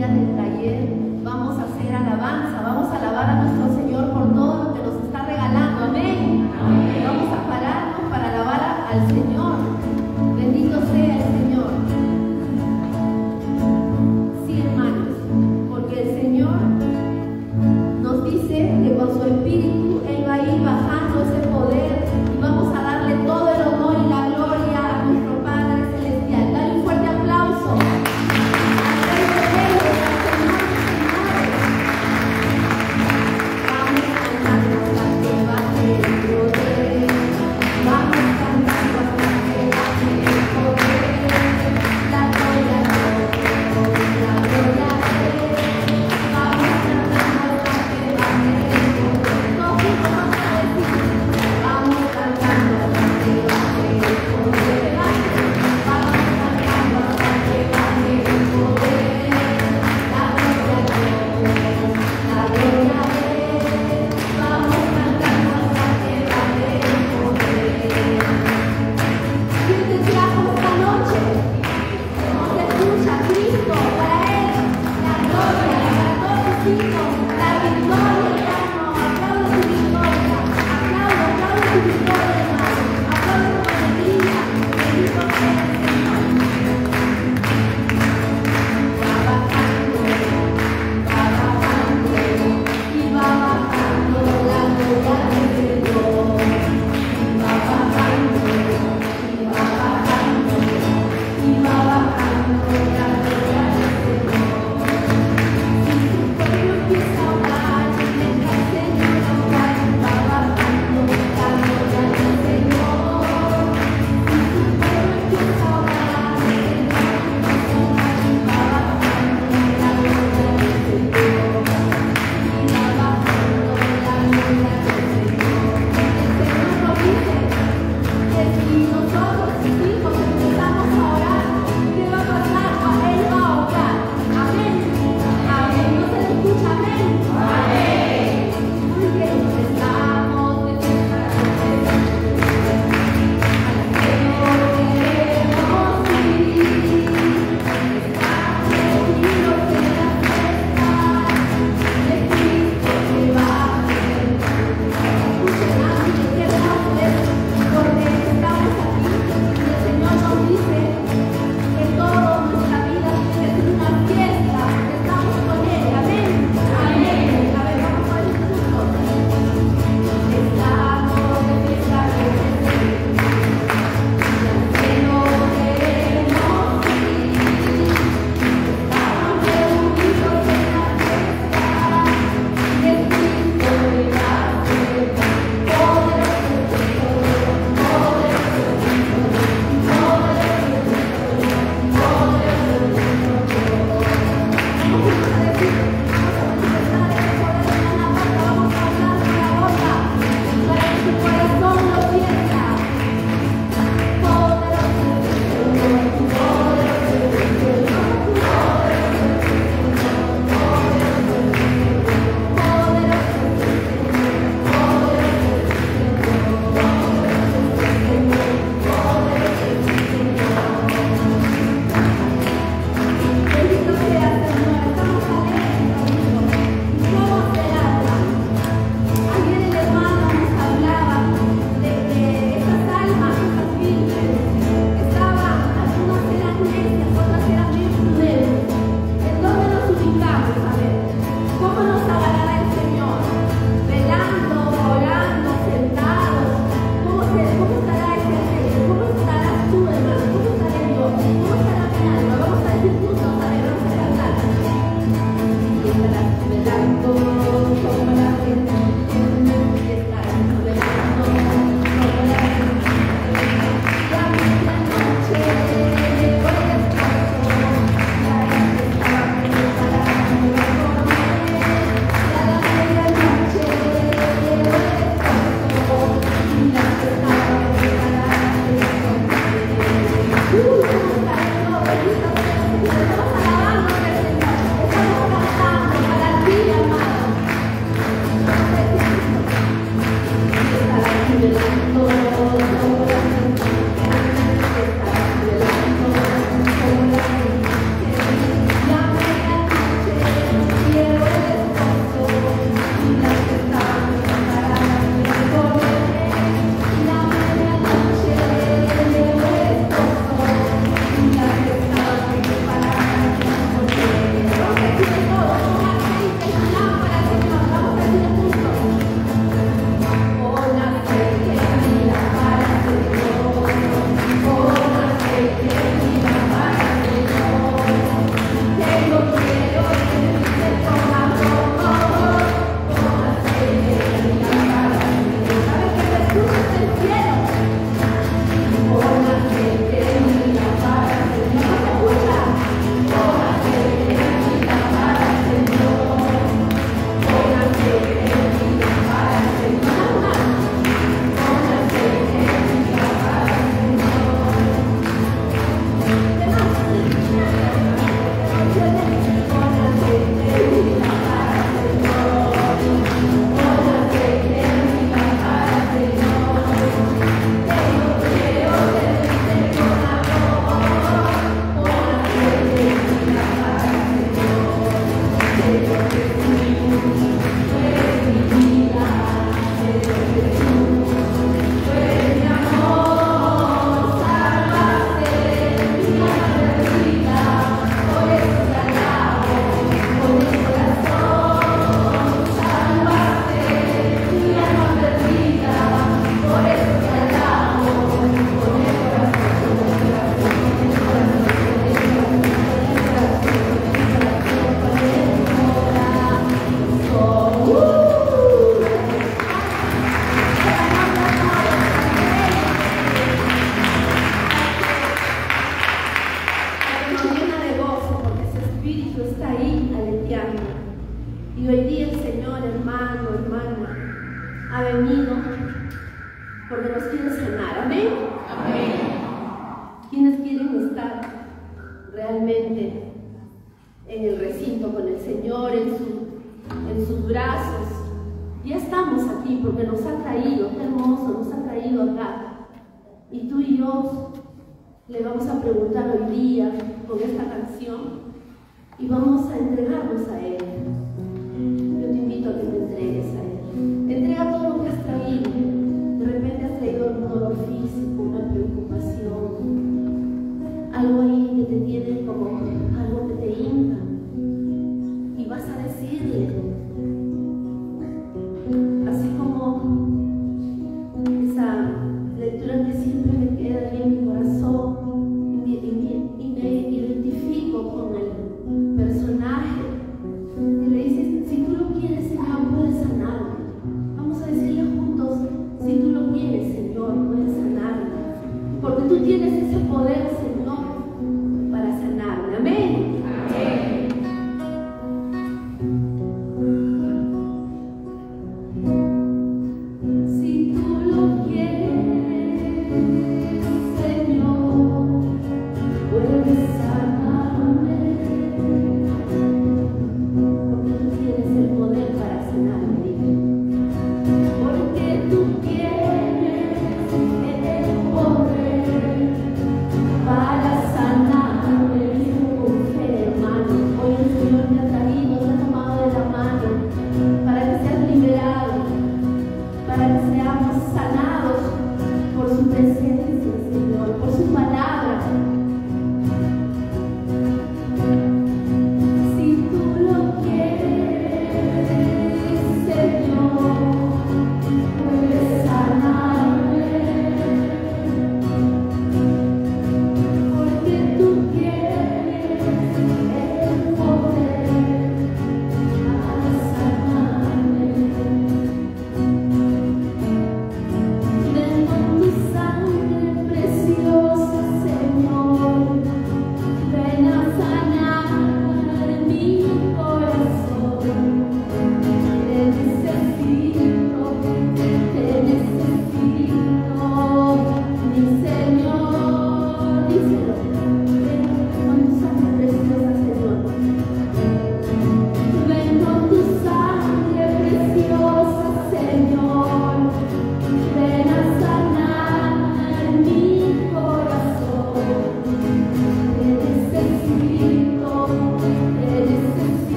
salida del taller vamos a hacer alabanza, vamos a alabar a nuestro Señor por todo lo que nos está regalando. Amén. Amén. Vamos a pararnos para alabar al Señor. Bendito sea el Señor. Sí, hermanos, porque el Señor nos dice que con su Espíritu Él va a ir bajando ese poder y vamos a darle todo el honor y la gloria a nuestro Padre Celestial. Dale un fuerte aplauso al Rey de Reyes, al Señor está ahí aleteando. Y hoy día el Señor, hermano, hermana, ha venido porque nos quiere sanar. Amén. Amén. ¿Quiénes quieren estar realmente en el recinto con el Señor, en sus brazos? Ya estamos aquí porque nos ha traído, qué hermoso, nos ha traído acá. Y tú y yo le vamos a preguntar hoy día con esta canción y vamos a entregarnos a Él. Yo te invito a que te entregues a Él. Entrega todo lo que has traído. De repente has traído un dolor físico, una preocupación, algo ahí que te tiene como algo que te hinca. Y vas a decirle, así como esa lectura que siempre me queda ahí en mi corazón, y me identifico con el personaje que le dice: si tú lo quieres, Señor, puedes sanarme. Vamos a decirle juntos: si tú lo quieres, Señor, puedes sanarme, porque tú tienes ese poder, Señor, para sanarme. Amén. Amén. Si tú lo quieres, Señor, puedes sanarme, porque tú tienes el poder para sanarme. Porque tú tienes el poder para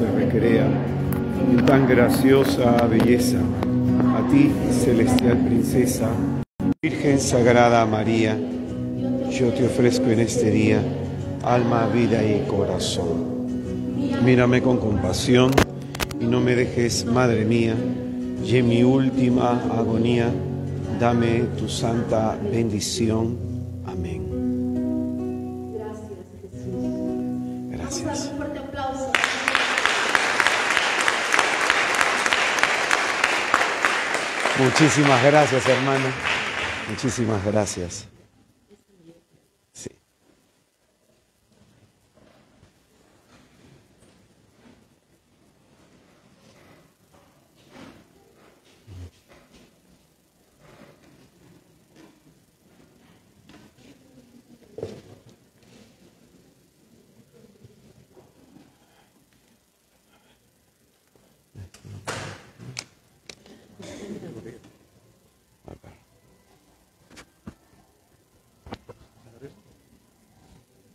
se recrea en tan graciosa belleza. A ti, celestial princesa, Virgen Sagrada María, yo te ofrezco en este día alma, vida y corazón. Mírame con compasión y no me dejes, Madre mía, y en mi última agonía, dame tu santa bendición. Amén. Gracias, Jesús. Gracias. Vamos a dar un fuerte aplauso. Muchísimas gracias, hermana. Muchísimas gracias. Sí.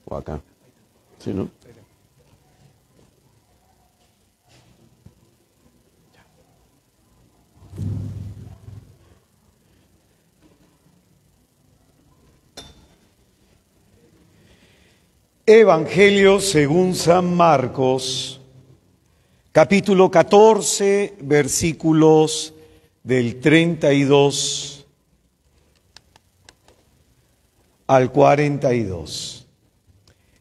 O acá. ¿Sí, no? Evangelio según San Marcos, capítulo 14, versículos del 32 al 42.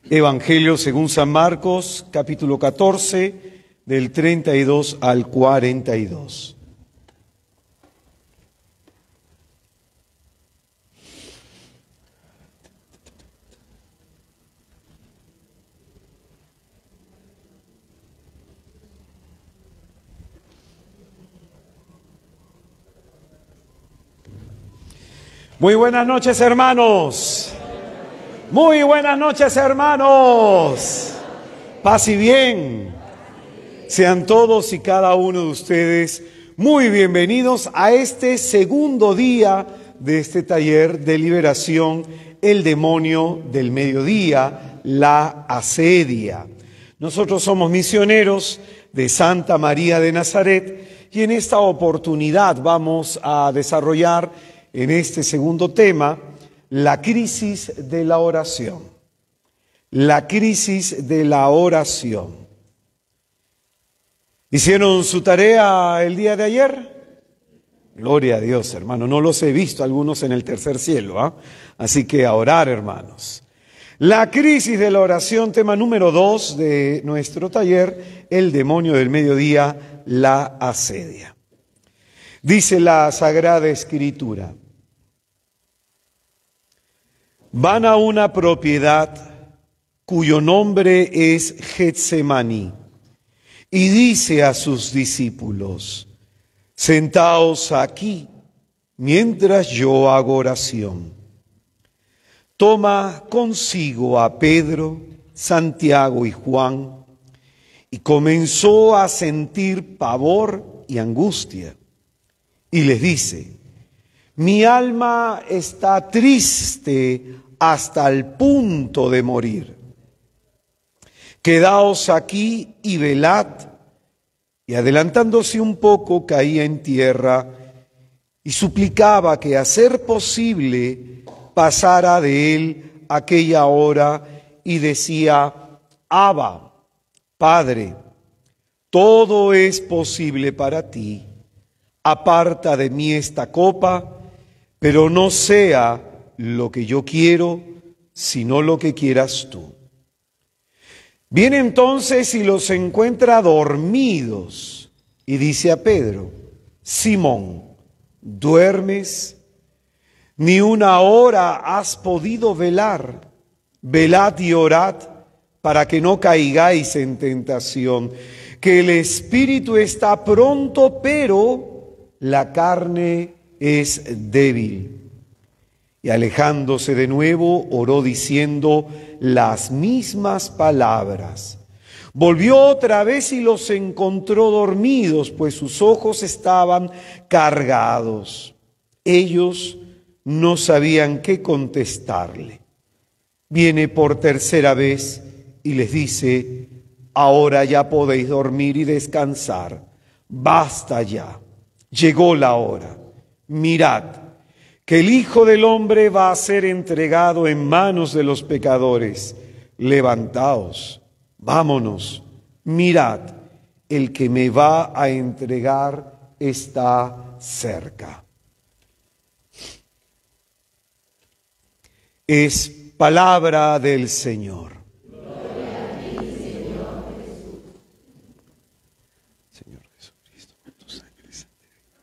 Evangelio según San Marcos, capítulo 14, del 32 al 42. Muy buenas noches, hermanos. Muy buenas noches, hermanos. Paz y bien. Sean todos y cada uno de ustedes muy bienvenidos a este segundo día de este taller de liberación, el demonio del mediodía, la asedia. Nosotros somos misioneros de Santa María de Nazaret y en esta oportunidad vamos a desarrollar en este segundo tema la crisis de la oración. La crisis de la oración. ¿Hicieron su tarea el día de ayer? Gloria a Dios, hermano. No los he visto algunos en el tercer cielo, ¿ah? Así que a orar, hermanos. La crisis de la oración, tema número 2 de nuestro taller, el demonio del mediodía, la asedia. Dice la Sagrada Escritura: van a una propiedad cuyo nombre es Getsemaní y dice a sus discípulos: sentaos aquí mientras yo hago oración. Toma consigo a Pedro, Santiago y Juan y comenzó a sentir pavor y angustia y les dice: mi alma está triste hasta el punto de morir. Quedaos aquí y velad. Y adelantándose un poco, caía en tierra y suplicaba que, a ser posible, pasara de él aquella hora y decía: Abba, Padre, todo es posible para ti. Aparta de mí esta copa, pero no sea lo que yo quiero, sino lo que quieras tú. Viene entonces y los encuentra dormidos y dice a Pedro: Simón, ¿duermes? Ni una hora has podido velar. Velad y orad para que no caigáis en tentación, que el espíritu está pronto, pero la carne es débil. Y alejándose de nuevo, oró diciendo las mismas palabras. Volvió otra vez y los encontró dormidos, pues sus ojos estaban cargados. Ellos no sabían qué contestarle. Viene por tercera vez y les dice: Ahora ya podéis dormir y descansar. Basta ya. Llegó la hora. Mirad, que el Hijo del Hombre va a ser entregado en manos de los pecadores. Levantaos, vámonos. Mirad, el que me va a entregar está cerca. Es palabra del Señor. Gloria a ti, Señor Jesús. Señor Jesucristo, con tu sangre santa,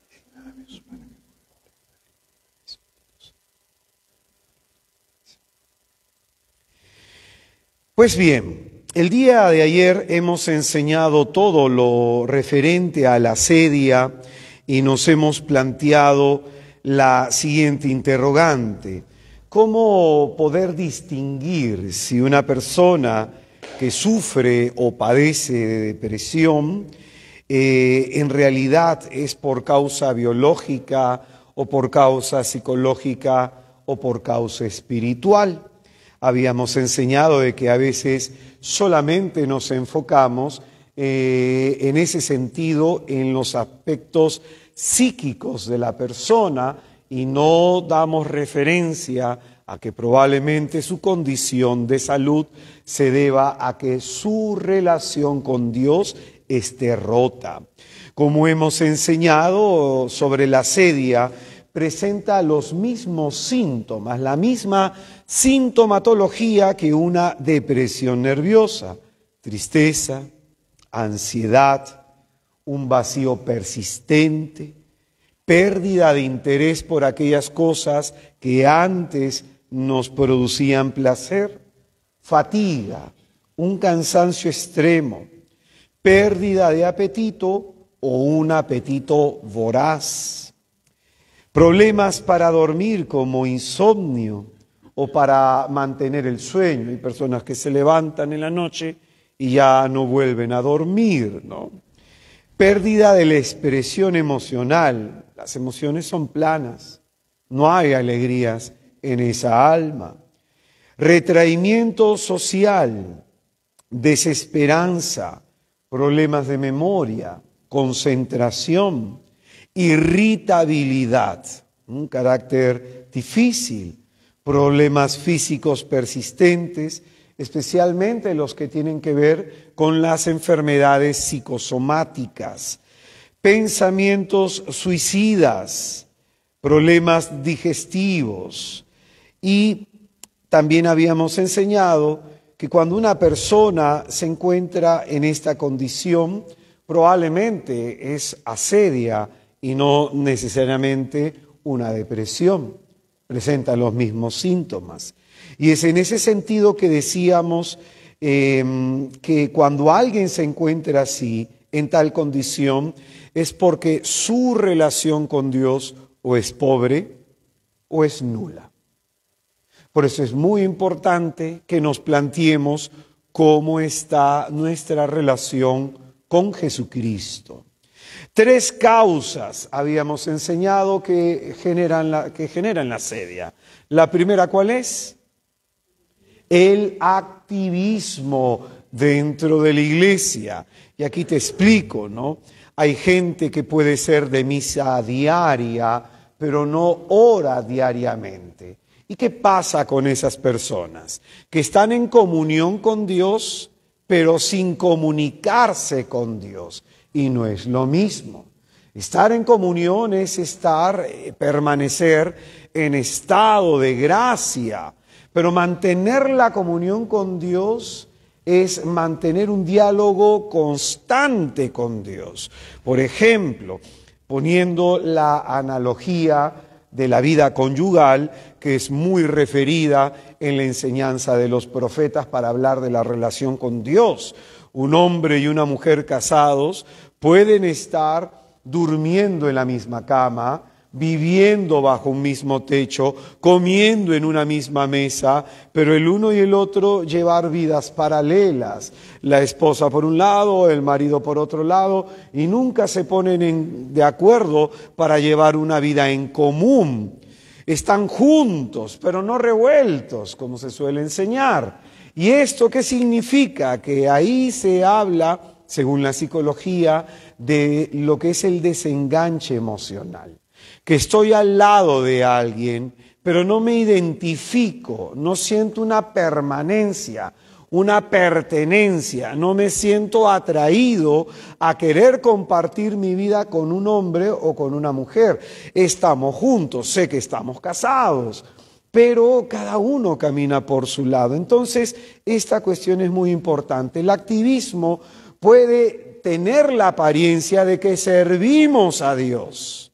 dignadamente para que Pues bien, el día de ayer hemos enseñado todo lo referente a la sedia y nos hemos planteado la siguiente interrogante: ¿cómo poder distinguir si una persona que sufre o padece de depresión en realidad es por causa biológica o por causa psicológica o por causa espiritual? Habíamos enseñado de que a veces solamente nos enfocamos en ese sentido en los aspectos psíquicos de la persona y no damos referencia a que probablemente su condición de salud se deba a que su relación con Dios esté rota. Como hemos enseñado sobre la sedia, presenta los mismos síntomas, la misma sintomatología que una depresión nerviosa: tristeza, ansiedad, un vacío persistente, pérdida de interés por aquellas cosas que antes nos producían placer, fatiga, un cansancio extremo, pérdida de apetito o un apetito voraz, problemas para dormir como insomnio o para mantener el sueño. Hay personas que se levantan en la noche y ya no vuelven a dormir, ¿no? Pérdida de la expresión emocional. Las emociones son planas, no hay alegrías en esa alma. Retraimiento social, desesperanza, problemas de memoria, concentración, irritabilidad, un carácter difícil, problemas físicos persistentes, especialmente los que tienen que ver con las enfermedades psicosomáticas, pensamientos suicidas, problemas digestivos. Y también habíamos enseñado que cuando una persona se encuentra en esta condición, probablemente es asedia y no necesariamente una depresión. Presenta los mismos síntomas. Y es en ese sentido que decíamos que cuando alguien se encuentra así, en tal condición, es porque su relación con Dios o es pobre o es nula. Por eso es muy importante que nos planteemos cómo está nuestra relación con Jesucristo. 3 causas habíamos enseñado que generan la sedia. La primera, ¿cuál es? El activismo dentro de la iglesia. Y aquí te explico, ¿no? Hay gente que puede ser de misa diaria, pero no ora diariamente. ¿Y qué pasa con esas personas? Que están en comunión con Dios, pero sin comunicarse con Dios. Y no es lo mismo. Estar en comunión es permanecer en estado de gracia, pero mantener la comunión con Dios es mantener un diálogo constante con Dios. Por ejemplo, poniendo la analogía de la vida conyugal, que es muy referida en la enseñanza de los profetas para hablar de la relación con Dios. Un hombre y una mujer casados pueden estar durmiendo en la misma cama, viviendo bajo un mismo techo, comiendo en una misma mesa, pero el uno y el otro llevar vidas paralelas. La esposa por un lado, el marido por otro lado, y nunca se ponen de acuerdo para llevar una vida en común. Están juntos, pero no revueltos, como se suele enseñar. ¿Y esto qué significa? Que ahí se habla, según la psicología, de lo que es el desenganche emocional. Que estoy al lado de alguien, pero no me identifico, no siento una permanencia, una pertenencia, no me siento atraído a querer compartir mi vida con un hombre o con una mujer. Estamos juntos, sé que estamos casados, pero cada uno camina por su lado. Entonces, esta cuestión es muy importante. El activismo puede tener la apariencia de que servimos a Dios,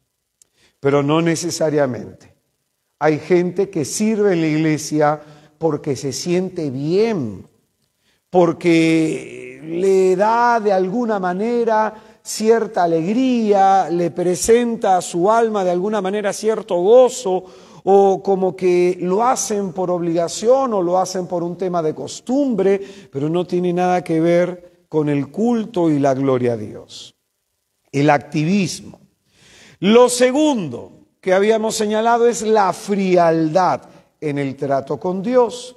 pero no necesariamente. Hay gente que sirve en la iglesia porque se siente bien, porque le da de alguna manera cierta alegría, le presenta a su alma de alguna manera cierto gozo, o como que lo hacen por obligación o lo hacen por un tema de costumbre, pero no tiene nada que ver con el culto y la gloria a Dios. El activismo. Lo segundo que habíamos señalado es la frialdad en el trato con Dios.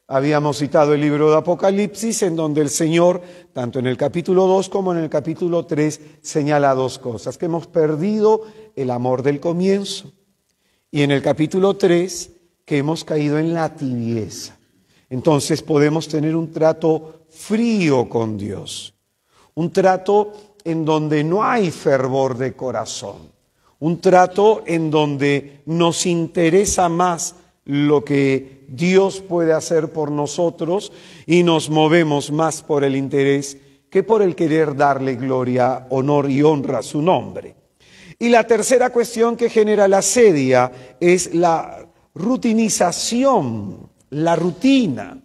Habíamos citado el libro de Apocalipsis, en donde el Señor, tanto en el capítulo 2 como en el capítulo 3, señala dos cosas: que hemos perdido el amor del comienzo, y en el capítulo 3, que hemos caído en la tibieza. Entonces podemos tener un trato frío con Dios, un trato en donde no hay fervor de corazón, un trato en donde nos interesa más lo que Dios puede hacer por nosotros y nos movemos más por el interés que por el querer darle gloria, honor y honra a su nombre. Y la tercera cuestión que genera la asedia es la rutinización, la rutina,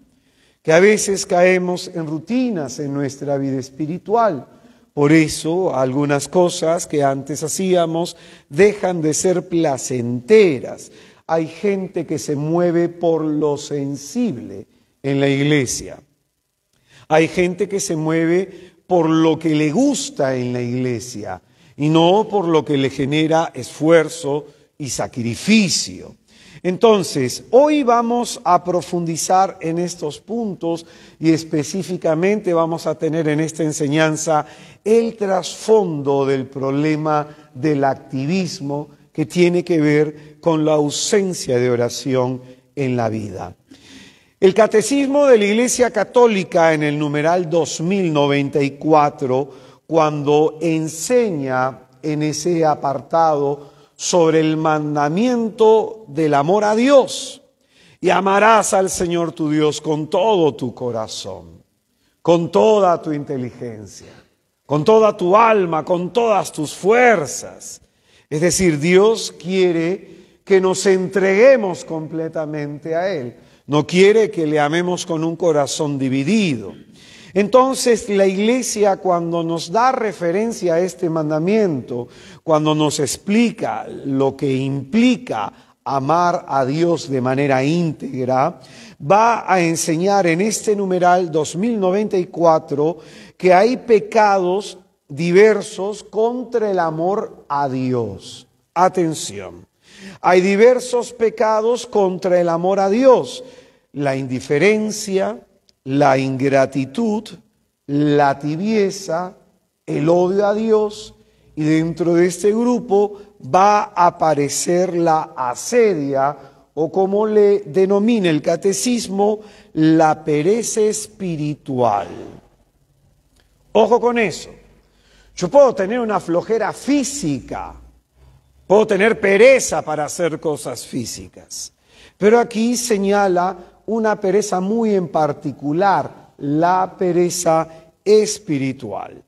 que a veces caemos en rutinas en nuestra vida espiritual. Por eso algunas cosas que antes hacíamos dejan de ser placenteras. Hay gente que se mueve por lo sensible en la iglesia. Hay gente que se mueve por lo que le gusta en la iglesia y no por lo que le genera esfuerzo y sacrificio. Entonces, hoy vamos a profundizar en estos puntos y específicamente vamos a tener en esta enseñanza el trasfondo del problema del activismo, que tiene que ver con la ausencia de oración en la vida. El Catecismo de la Iglesia Católica, en el numeral 2094, cuando enseña en ese apartado sobre el mandamiento del amor a Dios, y amarás al Señor tu Dios con todo tu corazón, con toda tu inteligencia, con toda tu alma, con todas tus fuerzas. Es decir, Dios quiere que nos entreguemos completamente a Él. No quiere que le amemos con un corazón dividido. Entonces, la Iglesia, cuando nos da referencia a este mandamiento, cuando nos explica lo que implica amar a Dios de manera íntegra, va a enseñar en este numeral 2094 que hay pecados diversos contra el amor a Dios. Atención, hay diversos pecados contra el amor a Dios: la indiferencia, la ingratitud, la tibieza, el odio a Dios, y dentro de este grupo va a aparecer la asedia, o como le denomina el catecismo, la pereza espiritual. Ojo con eso. Yo puedo tener una flojera física, puedo tener pereza para hacer cosas físicas, pero aquí señala una pereza muy en particular, la pereza espiritual.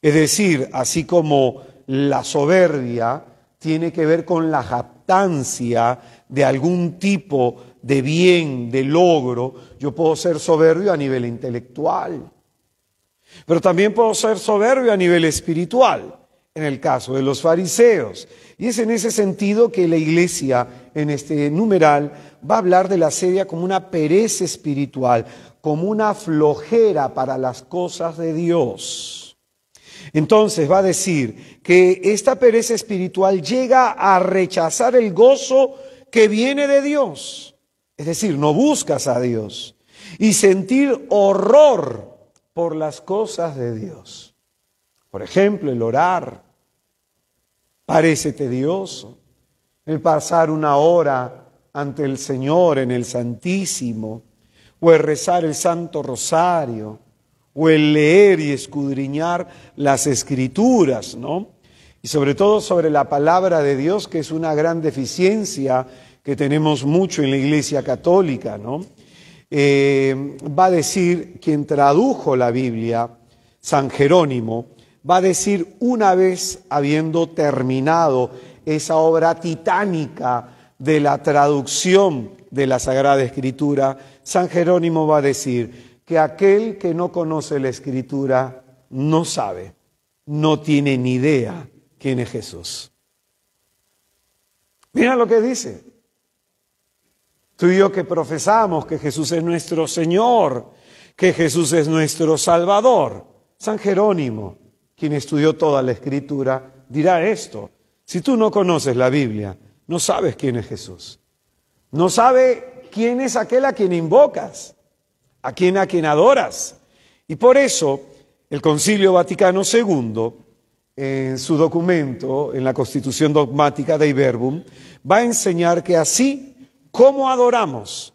Es decir, así como la soberbia tiene que ver con la jactancia de algún tipo de bien, de logro, yo puedo ser soberbio a nivel intelectual, pero también puedo ser soberbio a nivel espiritual, en el caso de los fariseos. Y es en ese sentido que la Iglesia, en este numeral, va a hablar de la asedia como una pereza espiritual, como una flojera para las cosas de Dios. Entonces va a decir que esta pereza espiritual llega a rechazar el gozo que viene de Dios. Es decir, no buscas a Dios. y sentir horror por las cosas de Dios. Por ejemplo, el orar parece tedioso, el pasar una hora ante el Señor en el Santísimo, o el rezar el Santo Rosario, o el leer y escudriñar las Escrituras, ¿no? Y sobre todo sobre la palabra de Dios, que es una gran deficiencia que tenemos mucho en la Iglesia Católica, ¿no? Va a decir quien tradujo la Biblia, San Jerónimo, va a decir una vez habiendo terminado esa obra titánica de la traducción de la Sagrada Escritura, San Jerónimo va a decir que aquel que no conoce la Escritura no sabe, no tiene ni idea quién es Jesús. Mira lo que dice. Tú y yo que profesamos que Jesús es nuestro Señor, que Jesús es nuestro Salvador. San Jerónimo, quien estudió toda la Escritura, dirá esto. Si tú no conoces la Biblia, no sabes quién es Jesús. No sabes quién es aquel a quien invocas, a quien adoras. Y por eso el Concilio Vaticano II, en su documento, en la Constitución Dogmática Dei Verbum, va a enseñar que así como adoramos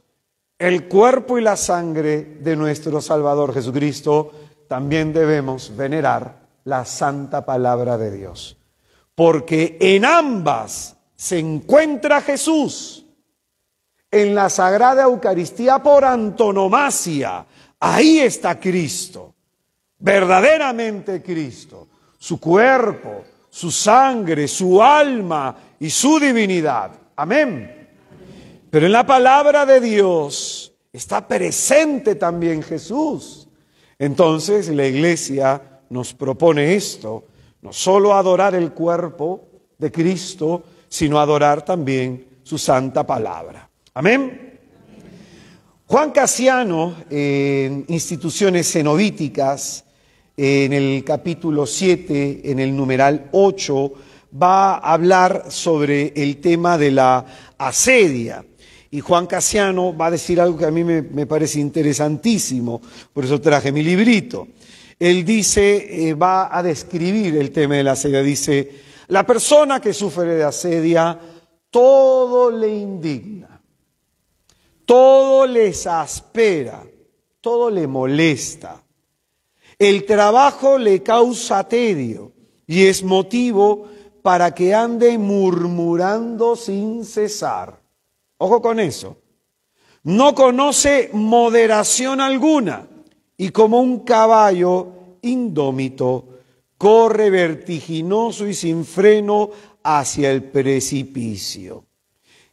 el cuerpo y la sangre de nuestro Salvador Jesucristo, también debemos venerar la santa palabra de Dios. Porque en ambas se encuentra Jesús, en la Sagrada Eucaristía por antonomasia. Ahí está Cristo, verdaderamente Cristo, su cuerpo, su sangre, su alma y su divinidad. Amén. Pero en la palabra de Dios está presente también Jesús. Entonces la Iglesia nos propone esto, no solo adorar el cuerpo de Cristo, sino adorar también su santa palabra. Amén. Juan Casiano, en Instituciones Cenobíticas, en el capítulo 7, en el numeral 8, va a hablar sobre el tema de la asedia. Y Juan Casiano va a decir algo que a mí me parece interesantísimo, por eso traje mi librito. Él dice, va a describir el tema de la asedia, dice, la persona que sufre de asedia, todo le indigna, todo le exaspera, todo le molesta. El trabajo le causa tedio y es motivo para que ande murmurando sin cesar. Ojo con eso. No conoce moderación alguna y como un caballo indómito corre vertiginoso y sin freno hacia el precipicio.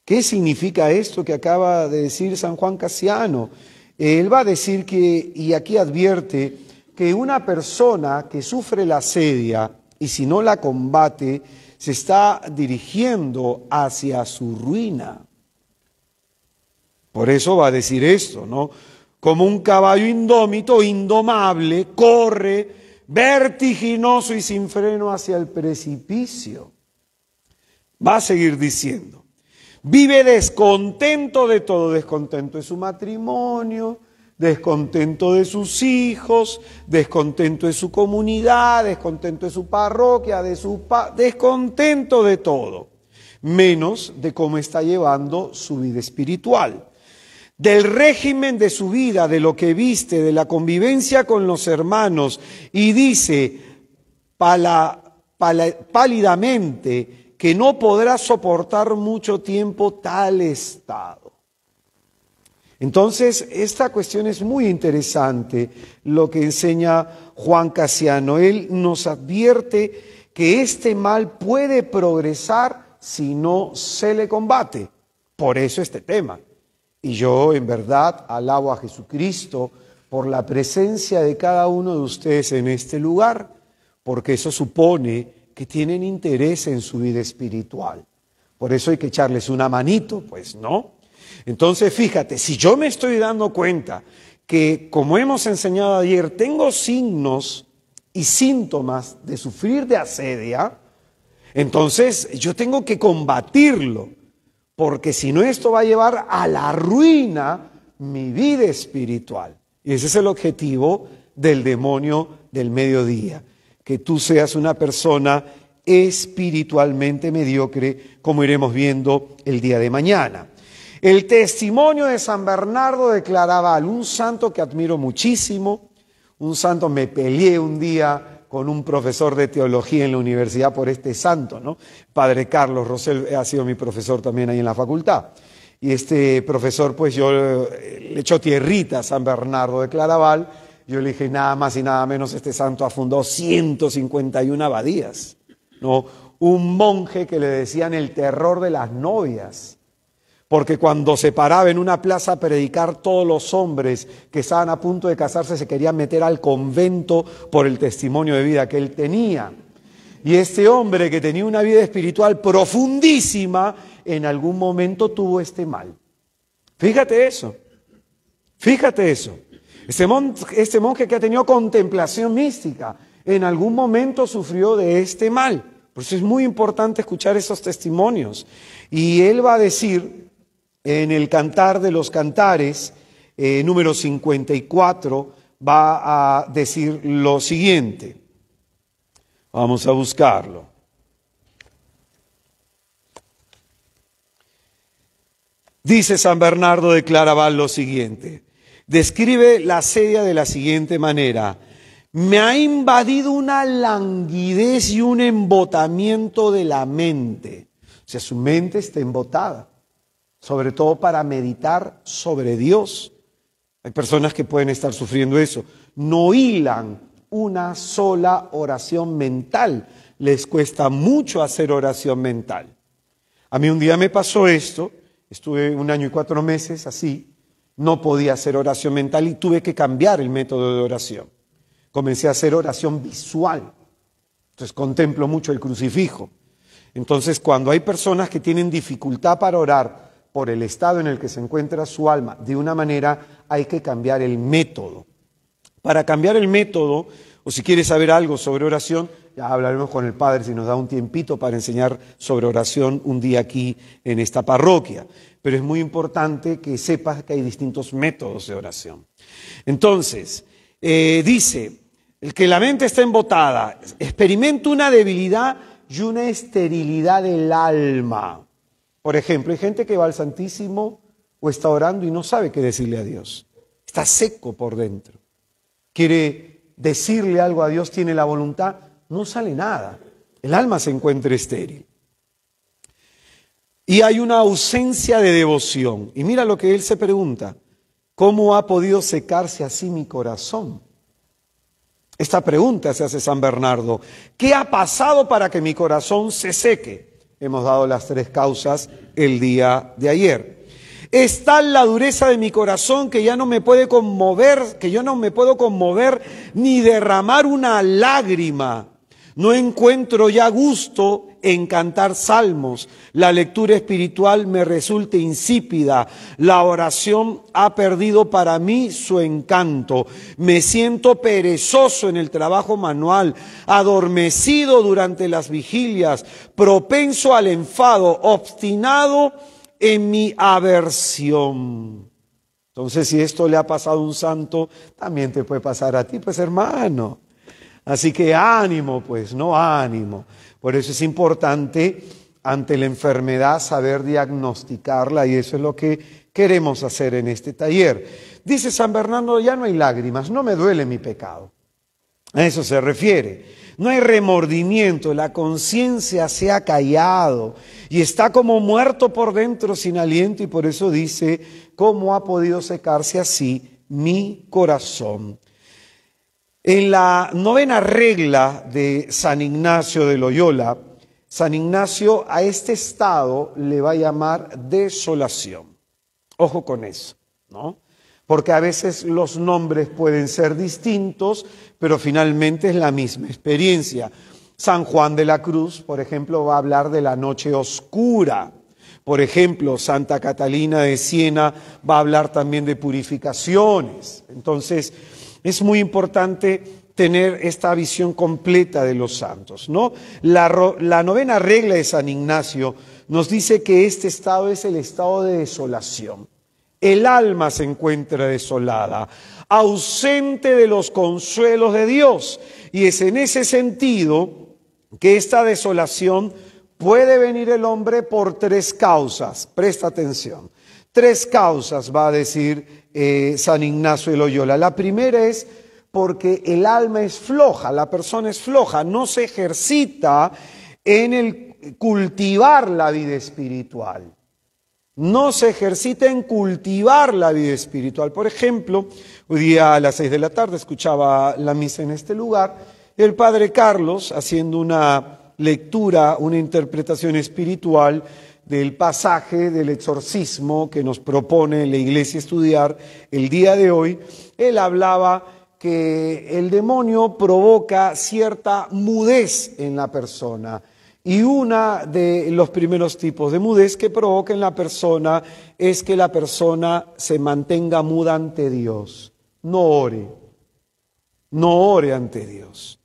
¿Qué significa esto que acaba de decir San Juan Casiano? Él va a decir que, y aquí advierte, que una persona que sufre la asedia y si no la combate, se está dirigiendo hacia su ruina. Por eso va a decir esto, ¿no? Como un caballo indómito, indomable, corre vertiginoso y sin freno hacia el precipicio. Va a seguir diciendo, vive descontento de todo, descontento de su matrimonio, descontento de sus hijos, descontento de su comunidad, descontento de su parroquia, descontento de todo, menos de cómo está llevando su vida espiritual. Del régimen de su vida, de lo que viste, de la convivencia con los hermanos, y dice pálidamente que no podrá soportar mucho tiempo tal estado. Entonces, esta cuestión es muy interesante, lo que enseña Juan Casiano. Él nos advierte que este mal puede progresar si no se le combate. Por eso este tema. Y yo en verdad alabo a Jesucristo por la presencia de cada uno de ustedes en este lugar, porque eso supone que tienen interés en su vida espiritual. Por eso hay que echarles una manito, pues, ¿no? Entonces, fíjate, si yo me estoy dando cuenta que, como hemos enseñado ayer, tengo signos y síntomas de sufrir de asedia, entonces yo tengo que combatirlo. Porque si no, esto va a llevar a la ruina mi vida espiritual. Y ese es el objetivo del demonio del mediodía, que tú seas una persona espiritualmente mediocre, como iremos viendo el día de mañana. El testimonio de San Bernardo de Claraval, un santo que admiro muchísimo, un santo. Me peleé un día con un profesor de teología en la universidad por este santo, ¿no? Padre Carlos Rosell ha sido mi profesor también ahí en la facultad. Y este profesor, pues yo le echó tierrita a San Bernardo de Claraval. Yo le dije, nada más y nada menos, este santo ha fundado 151 abadías, ¿no? Un monje que le decían el terror de las novias, porque cuando se paraba en una plaza a predicar, todos los hombres que estaban a punto de casarse se querían meter al convento por el testimonio de vida que él tenía. Y este hombre, que tenía una vida espiritual profundísima, en algún momento tuvo este mal. Fíjate eso, fíjate eso. Este monje que ha tenido contemplación mística, en algún momento sufrió de este mal. Por eso es muy importante escuchar esos testimonios. Y él va a decir en el Cantar de los Cantares, número 54, va a decir lo siguiente. Vamos a buscarlo. Dice San Bernardo de Claraval lo siguiente. Describe la sedia de la siguiente manera. Me ha invadido una languidez y un embotamiento de la mente. O sea, su mente está embotada, sobre todo para meditar sobre Dios. Hay personas que pueden estar sufriendo eso. No hilan una sola oración mental. Les cuesta mucho hacer oración mental. A mí un día me pasó esto. Estuve 1 año y 4 meses así. No podía hacer oración mental y tuve que cambiar el método de oración. Comencé a hacer oración visual. Entonces contemplo mucho el crucifijo. Entonces, cuando hay personas que tienen dificultad para orar por el estado en el que se encuentra su alma, de una manera hay que cambiar el método. Para cambiar el método, o si quieres saber algo sobre oración, ya hablaremos con el Padre si nos da un tiempito para enseñar sobre oración un día aquí en esta parroquia. Pero es muy importante que sepas que hay distintos métodos de oración. Entonces, dice, el que la mente está embotada, experimenta una debilidad y una esterilidad del alma. Por ejemplo, hay gente que va al Santísimo o está orando y no sabe qué decirle a Dios. Está seco por dentro. Quiere decirle algo a Dios, tiene la voluntad, no sale nada. El alma se encuentra estéril. Y hay una ausencia de devoción. Y mira lo que él se pregunta. ¿Cómo ha podido secarse así mi corazón? Esta pregunta se hace San Bernardo. ¿Qué ha pasado para que mi corazón se seque? Hemos dado las 3 causas el día de ayer. Es tal la dureza de mi corazón que ya no me puede conmover, que yo no me puedo conmover ni derramar una lágrima. No encuentro ya gusto en cantar salmos. La lectura espiritual me resulta insípida. La oración ha perdido para mí su encanto. Me siento perezoso en el trabajo manual, adormecido durante las vigilias, propenso al enfado, obstinado en mi aversión. Entonces, si esto le ha pasado a un santo, también te puede pasar a ti, pues hermano. Así que ánimo, pues, no ánimo. Por eso es importante ante la enfermedad saber diagnosticarla y eso es lo que queremos hacer en este taller. Dice San Bernardo, ya no hay lágrimas, no me duele mi pecado. A eso se refiere. No hay remordimiento, la conciencia se ha callado y está como muerto por dentro sin aliento y por eso dice, ¿cómo ha podido secarse así mi corazón? En la 9ª regla de San Ignacio de Loyola, San Ignacio a este estado le va a llamar desolación. Ojo con eso, ¿no? Porque a veces los nombres pueden ser distintos, pero finalmente es la misma experiencia. San Juan de la Cruz, por ejemplo, va a hablar de la noche oscura. Por ejemplo, Santa Catalina de Siena va a hablar también de purificaciones. Entonces, es muy importante tener esta visión completa de los santos, ¿no? La 9ª regla de San Ignacio nos dice que este estado es el estado de desolación. El alma se encuentra desolada, ausente de los consuelos de Dios. Y es en ese sentido que esta desolación puede venir el hombre por tres causas. Presta atención. Tres causas va a decir San Ignacio de Loyola. La primera es porque el alma es floja, la persona es floja, no se ejercita en el cultivar la vida espiritual. No se ejercita en cultivar la vida espiritual. Por ejemplo, hoy día a las 6 de la tarde escuchaba la misa en este lugar, el padre Carlos haciendo una lectura, una interpretación espiritual del pasaje del exorcismo que nos propone la Iglesia estudiar el día de hoy. Él hablaba que el demonio provoca cierta mudez en la persona. Y uno de los primeros tipos de mudez que provoca en la persona es que la persona se mantenga muda ante Dios. No ore ante Dios.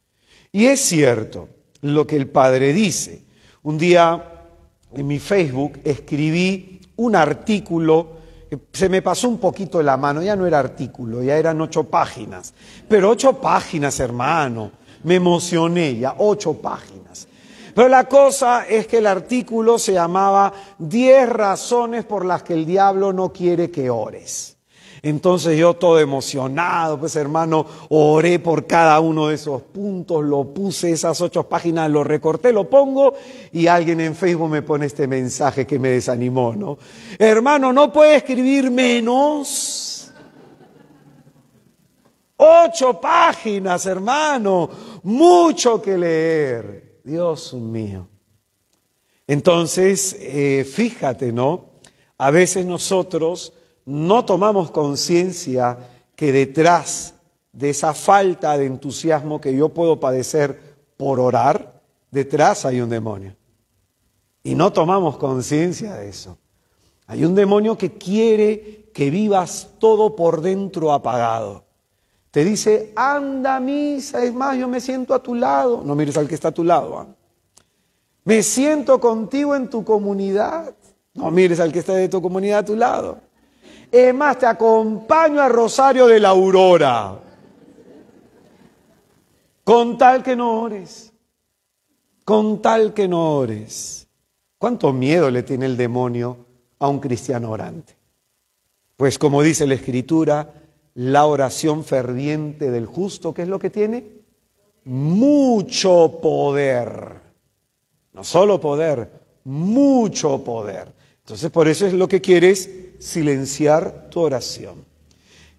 Y es cierto lo que el Padre dice. Un día en mi Facebook escribí un artículo, se me pasó un poquito de la mano, ya no era artículo, ya eran 8 páginas. Pero 8 páginas, hermano, me emocioné ya, 8 páginas. Pero la cosa es que el artículo se llamaba 10 razones por las que el diablo no quiere que ores. Entonces yo todo emocionado, pues hermano, oré por cada uno de esos puntos, lo puse, esas 8 páginas, lo recorté, lo pongo y alguien en Facebook me pone este mensaje que me desanimó, ¿no? Hermano, ¿no puede escribir menos? 8 páginas, hermano, mucho que leer. Dios mío. Entonces, fíjate, ¿no? A veces nosotros no tomamos conciencia que detrás de esa falta de entusiasmo que yo puedo padecer por orar, detrás hay un demonio. Y no tomamos conciencia de eso. Hay un demonio que quiere que vivas todo por dentro apagado. Te dice, anda a misa, es más, yo me siento a tu lado. No mires al que está a tu lado. ¿Eh? Me siento contigo en tu comunidad. No mires al que está de tu comunidad a tu lado. Es más, te acompaño a Rosario de la Aurora. Con tal que no ores. Con tal que no ores. ¿Cuánto miedo le tiene el demonio a un cristiano orante? Pues como dice la Escritura, la oración ferviente del justo, ¿qué es lo que tiene? Mucho poder. No solo poder, mucho poder. Entonces por eso es lo que quieres, silenciar tu oración.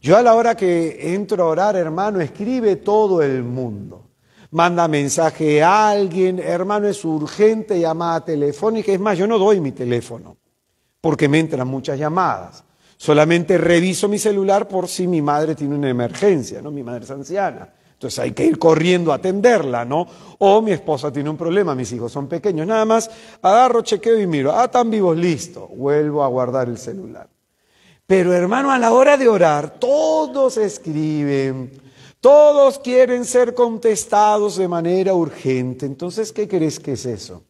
Yo a la hora que entro a orar, hermano, escribe todo el mundo. Manda mensaje a alguien, hermano, es urgente, llamada telefónica. Es más, yo no doy mi teléfono porque me entran muchas llamadas. Solamente reviso mi celular por si mi madre tiene una emergencia, ¿no? Mi madre es anciana. Entonces hay que ir corriendo a atenderla, ¿no? O mi esposa tiene un problema, mis hijos son pequeños. Nada más agarro, chequeo y miro. Ah, están vivos, listo. Vuelvo a guardar el celular. Pero hermano, a la hora de orar, todos escriben, todos quieren ser contestados de manera urgente. Entonces, ¿qué crees que es eso?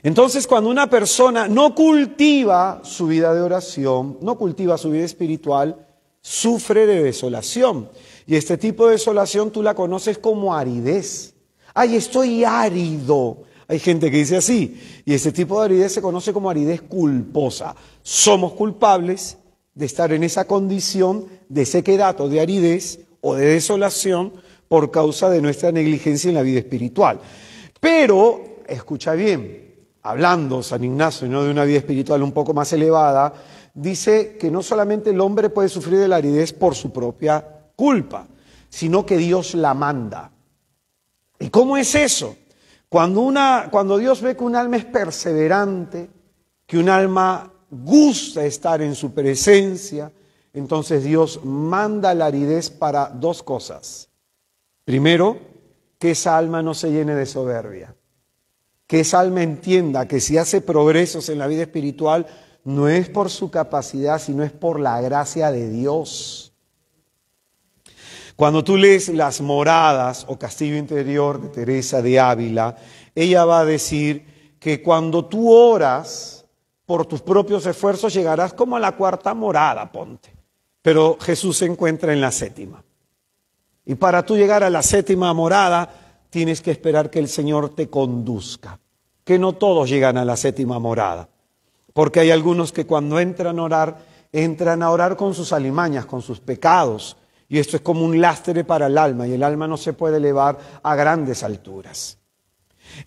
Entonces, cuando una persona no cultiva su vida de oración, no cultiva su vida espiritual, sufre de desolación. Y este tipo de desolación tú la conoces como aridez. Ay, estoy árido. Hay gente que dice así. Y este tipo de aridez se conoce como aridez culposa. Somos culpables de estar en esa condición de sequedad o de aridez o de desolación por causa de nuestra negligencia en la vida espiritual. Pero, escucha bien, hablando San Ignacio, ¿no?, de una vida espiritual un poco más elevada, dice que no solamente el hombre puede sufrir de la aridez por su propia culpa, sino que Dios la manda. ¿Y cómo es eso? Cuando Dios ve que un alma es perseverante, que un alma gusta estar en su presencia, entonces Dios manda la aridez para 2 cosas. Primero, que esa alma no se llene de soberbia. Que esa alma entienda que si hace progresos en la vida espiritual, no es por su capacidad, sino es por la gracia de Dios. Cuando tú lees Las Moradas o Castillo Interior de Teresa de Ávila, ella va a decir que cuando tú oras, por tus propios esfuerzos llegarás como a la cuarta morada, ponte. Pero Jesús se encuentra en la séptima. Y para tú llegar a la séptima morada, tienes que esperar que el Señor te conduzca. Que no todos llegan a la séptima morada. Porque hay algunos que cuando entran a orar con sus alimañas, con sus pecados. Y esto es como un lastre para el alma, y el alma no se puede elevar a grandes alturas.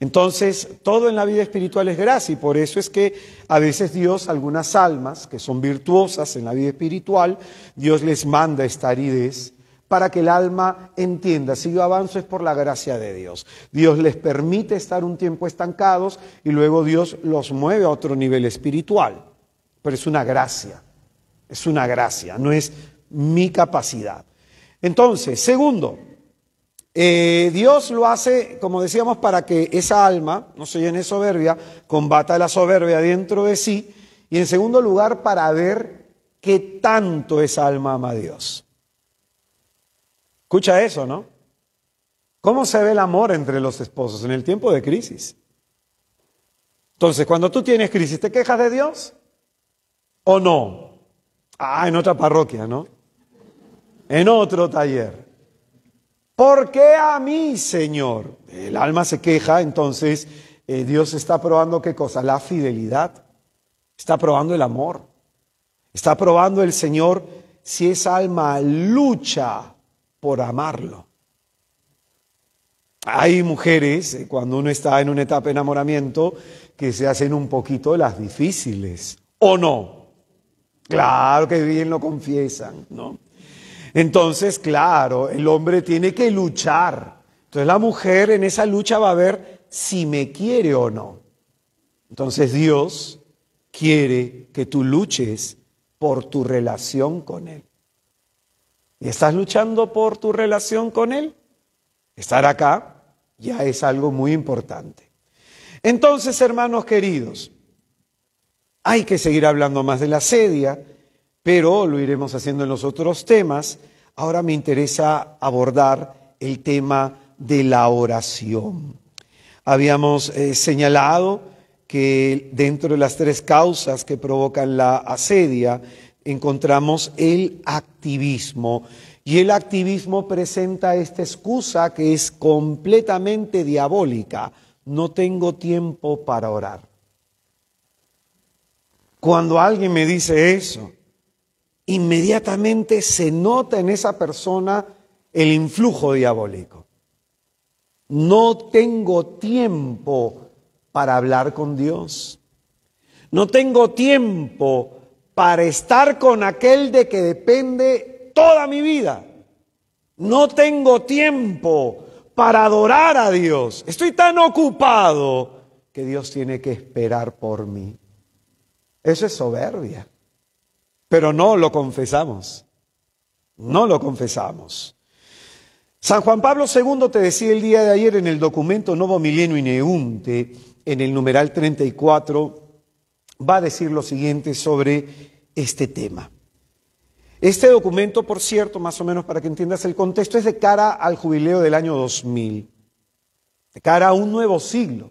Entonces, todo en la vida espiritual es gracia, y por eso es que a veces Dios, algunas almas que son virtuosas en la vida espiritual, Dios les manda esta aridez para que el alma entienda, si yo avanzo es por la gracia de Dios. Dios les permite estar un tiempo estancados y luego Dios los mueve a otro nivel espiritual. Pero es una gracia, no es mi capacidad. Entonces, segundo, Dios lo hace, como decíamos, para que esa alma no se llene de soberbia, combata la soberbia dentro de sí, y en segundo lugar, para ver qué tanto esa alma ama a Dios. Escucha eso, ¿no? ¿Cómo se ve el amor entre los esposos en el tiempo de crisis? Entonces, cuando tú tienes crisis, ¿te quejas de Dios? ¿O no? En otra parroquia, ¿no? En otro taller. ¿Por qué a mí, Señor? El alma se queja, entonces Dios está probando ¿qué cosa? La fidelidad. Está probando el amor. Está probando el Señor si esa alma lucha por amarlo. Hay mujeres, cuando uno está en una etapa de enamoramiento, que se hacen un poquito las difíciles. ¿O no? Claro que bien lo confiesan, ¿no? Entonces, claro, el hombre tiene que luchar. Entonces la mujer en esa lucha va a ver si me quiere o no. Entonces Dios quiere que tú luches por tu relación con Él. ¿Y estás luchando por tu relación con Él? Estar acá ya es algo muy importante. Entonces, hermanos queridos, hay que seguir hablando más de la asedia, pero lo iremos haciendo en los otros temas. Ahora me interesa abordar el tema de la oración. Habíamos señalado que dentro de las tres causas que provocan la asedia encontramos el activismo. Y el activismo presenta esta excusa que es completamente diabólica. No tengo tiempo para orar. Cuando alguien me dice eso, inmediatamente se nota en esa persona el influjo diabólico. No tengo tiempo para hablar con Dios. No tengo tiempo para estar con aquel de que depende toda mi vida. No tengo tiempo para adorar a Dios. Estoy tan ocupado que Dios tiene que esperar por mí. Eso es soberbia. Pero no lo confesamos. No lo confesamos. San Juan Pablo II te decía el día de ayer en el documento Novo Milenio Ineunte, en el numeral 34, va a decir lo siguiente sobre este tema. Este documento, por cierto, más o menos para que entiendas el contexto, es de cara al jubileo del año 2000, de cara a un nuevo siglo.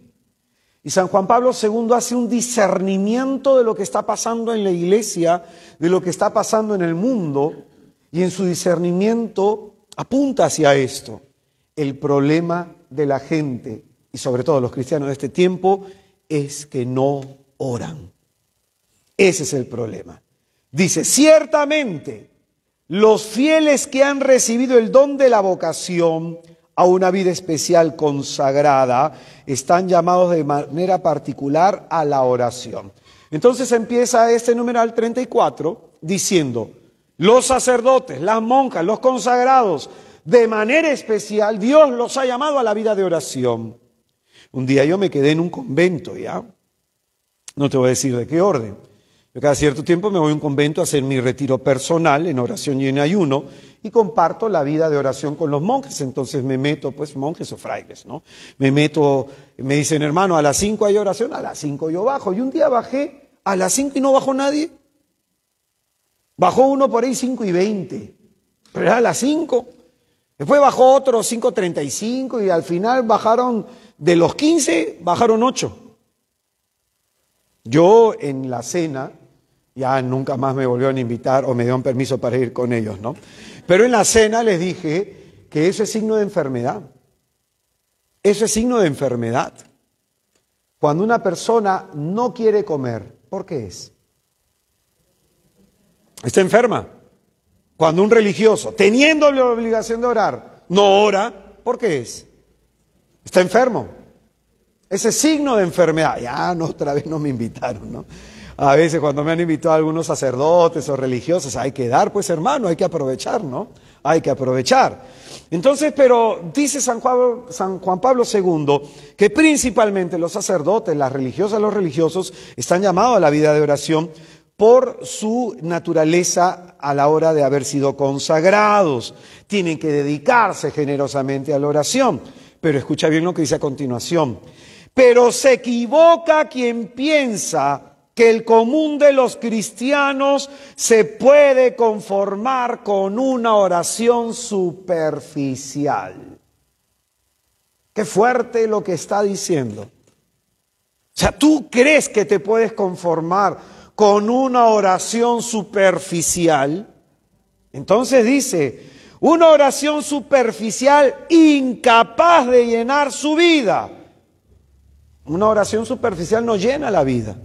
Y San Juan Pablo II hace un discernimiento de lo que está pasando en la iglesia, de lo que está pasando en el mundo, y en su discernimiento apunta hacia esto. El problema de la gente, y sobre todo los cristianos de este tiempo, es que no oran. Ese es el problema. Dice, ciertamente, los fieles que han recibido el don de la vocación a una vida especial consagrada, están llamados de manera particular a la oración. Entonces empieza este numeral 34 diciendo, los sacerdotes, las monjas, los consagrados, de manera especial, Dios los ha llamado a la vida de oración. Un día yo me quedé en un convento, ¿ya? No te voy a decir de qué orden. Yo cada cierto tiempo me voy a un convento a hacer mi retiro personal en oración y en ayuno y comparto la vida de oración con los monjes. Entonces me meto, pues monjes o frailes, ¿no? Me meto, me dicen, hermano, a las 5 hay oración, a las 5 yo bajo. Y un día bajé a las 5 y no bajó nadie. Bajó uno por ahí 5:20, pero era a las 5. Después bajó otro 5:35 y al final bajaron, de los 15, bajaron 8. Yo en la cena, ya nunca más me volvieron a invitar o me dieron permiso para ir con ellos, ¿no? Pero en la cena les dije que eso es signo de enfermedad. Eso es signo de enfermedad. Cuando una persona no quiere comer, ¿por qué es? Está enferma. Cuando un religioso, teniendo la obligación de orar, no ora, ¿por qué es? Está enfermo. Ese signo de enfermedad. Ya no, otra vez no me invitaron, ¿no? A veces cuando me han invitado algunos sacerdotes o religiosos, hay que dar, pues hermano, hay que aprovechar, ¿no? Hay que aprovechar. Entonces, pero dice San Juan Pablo II que principalmente los sacerdotes, las religiosas, los religiosos están llamados a la vida de oración por su naturaleza a la hora de haber sido consagrados. Tienen que dedicarse generosamente a la oración. Pero escucha bien lo que dice a continuación. Pero se equivoca quien piensa que el común de los cristianos se puede conformar con una oración superficial. Qué fuerte lo que está diciendo. O sea, ¿tú crees que te puedes conformar con una oración superficial? Entonces dice, una oración superficial incapaz de llenar su vida. Una oración superficial no llena la vida,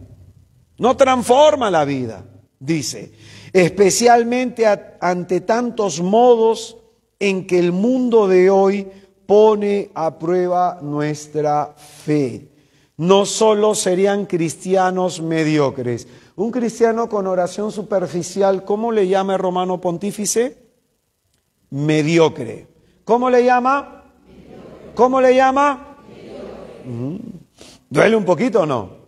no transforma la vida, dice, especialmente ante tantos modos en que el mundo de hoy pone a prueba nuestra fe. No solo serían cristianos mediocres. Un cristiano con oración superficial, ¿cómo le llama el romano pontífice? Mediocre. ¿Cómo le llama? Mediocre. ¿Cómo le llama? Mediocre. ¿Duele un poquito o no?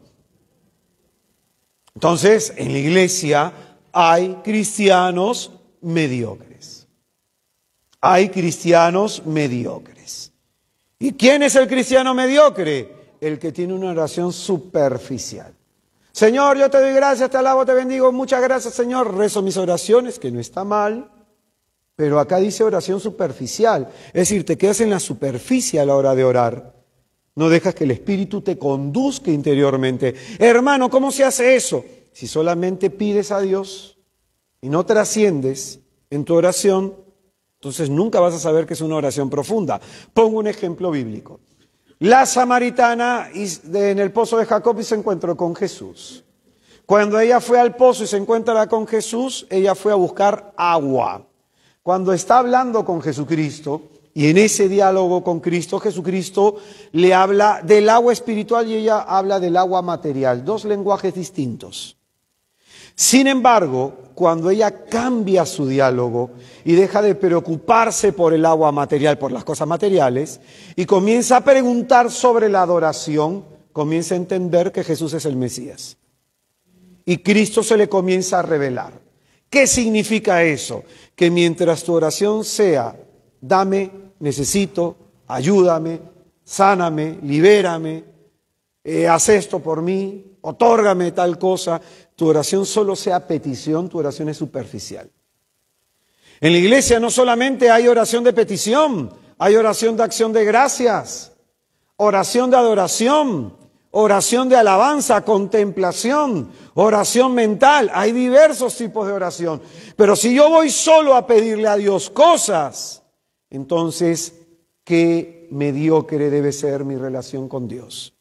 Entonces, en la iglesia hay cristianos mediocres. Hay cristianos mediocres. ¿Y quién es el cristiano mediocre? El que tiene una oración superficial. Señor, yo te doy gracias, te alabo, te bendigo, muchas gracias, Señor. Rezo mis oraciones, que no está mal, pero acá dice oración superficial. Es decir, te quedas en la superficie a la hora de orar. No dejas que el Espíritu te conduzca interiormente. Hermano, ¿cómo se hace eso? Si solamente pides a Dios y no trasciendes en tu oración, entonces nunca vas a saber que es una oración profunda. Pongo un ejemplo bíblico. La samaritana en el pozo de Jacob y se encontró con Jesús. Cuando ella fue al pozo y se encuentra con Jesús, ella fue a buscar agua. Cuando está hablando con Jesucristo, y en ese diálogo con Cristo, Jesucristo le habla del agua espiritual y ella habla del agua material, dos lenguajes distintos. Sin embargo, cuando ella cambia su diálogo y deja de preocuparse por el agua material, por las cosas materiales, y comienza a preguntar sobre la adoración, comienza a entender que Jesús es el Mesías. Y Cristo se le comienza a revelar. ¿Qué significa eso? Que mientras tu oración sea, dame, necesito, ayúdame, sáname, libérame, haz esto por mí, otórgame tal cosa, tu oración solo sea petición, tu oración es superficial. En la iglesia no solamente hay oración de petición, hay oración de acción de gracias, oración de adoración, oración de alabanza, contemplación, oración mental. Hay diversos tipos de oración. Pero si yo voy solo a pedirle a Dios cosas, entonces, qué mediocre debe ser mi relación con Dios.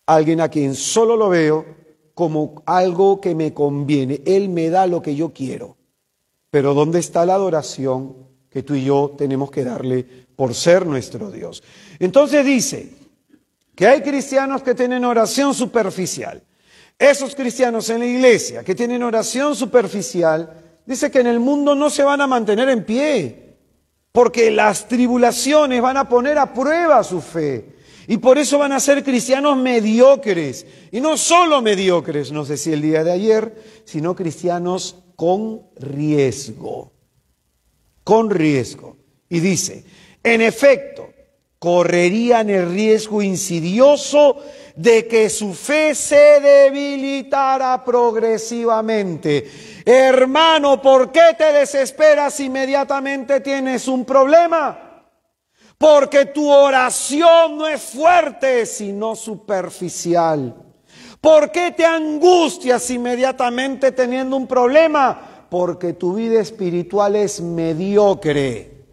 Alguien a quien solo lo veo como algo que me conviene. Él me da lo que yo quiero. Pero ¿dónde está la adoración que tú y yo tenemos que darle por ser nuestro Dios? Entonces dice que hay cristianos que tienen oración superficial. Esos cristianos en la iglesia que tienen oración superficial, dice que en el mundo no se van a mantener en pie. Porque las tribulaciones van a poner a prueba su fe. Y por eso van a ser cristianos mediocres. Y no solo mediocres, nos decía el día de ayer, sino cristianos con riesgo. Con riesgo. Y dice, en efecto, correrían el riesgo insidioso de que su fe se debilitara progresivamente. Hermano, ¿por qué te desesperas inmediatamente tienes un problema? Porque tu oración no es fuerte, sino superficial. ¿Por qué te angustias inmediatamente teniendo un problema? Porque tu vida espiritual es mediocre.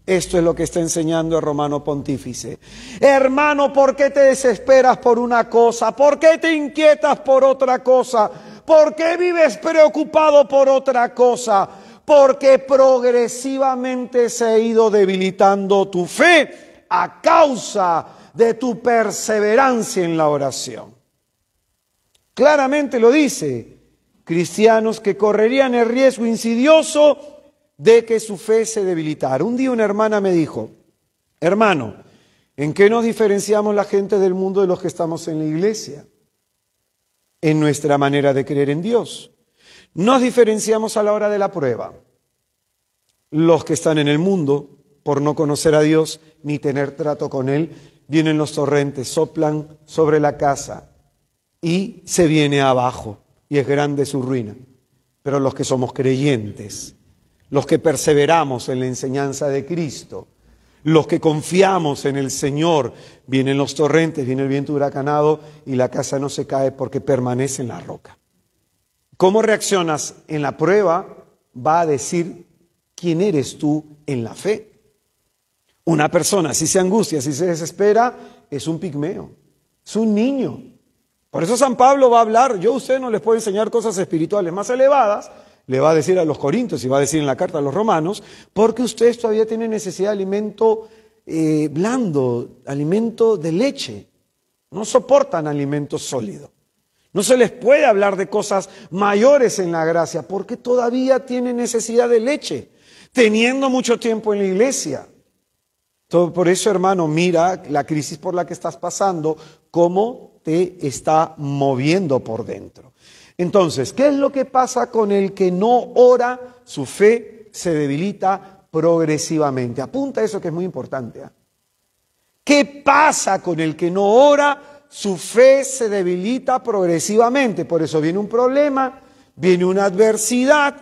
Esto es lo que está enseñando el Romano Pontífice. Hermano, ¿por qué te desesperas por una cosa? ¿Por qué te inquietas por otra cosa? ¿Por qué vives preocupado por otra cosa? Porque progresivamente se ha ido debilitando tu fe a causa de tu perseverancia en la oración. Claramente lo dice, cristianos que correrían el riesgo insidioso de que su fe se debilitara. Un día una hermana me dijo, hermano, ¿en qué nos diferenciamos la gente del mundo de los que estamos en la iglesia? En nuestra manera de creer en Dios. Nos diferenciamos a la hora de la prueba. Los que están en el mundo, por no conocer a Dios ni tener trato con Él, vienen los torrentes, soplan sobre la casa y se viene abajo y es grande su ruina. Pero los que somos creyentes, los que perseveramos en la enseñanza de Cristo, los que confiamos en el Señor, vienen los torrentes, viene el viento huracanado y la casa no se cae porque permanece en la roca. ¿Cómo reaccionas en la prueba? Va a decir quién eres tú en la fe. Una persona, si se angustia, si se desespera, es un pigmeo, es un niño. Por eso San Pablo va a hablar, yo a usted no les puedo enseñar cosas espirituales más elevadas, le va a decir a los corintios y va a decir en la carta a los romanos, porque ustedes todavía tienen necesidad de alimento blando, alimento de leche. No soportan alimento sólido. No se les puede hablar de cosas mayores en la gracia, porque todavía tienen necesidad de leche, teniendo mucho tiempo en la iglesia. Por eso, hermano, mira la crisis por la que estás pasando, cómo te está moviendo por dentro. Entonces, ¿qué es lo que pasa con el que no ora? Su fe se debilita progresivamente. Apunta eso que es muy importante. ¿Qué pasa con el que no ora? Su fe se debilita progresivamente. Por eso viene un problema, viene una adversidad,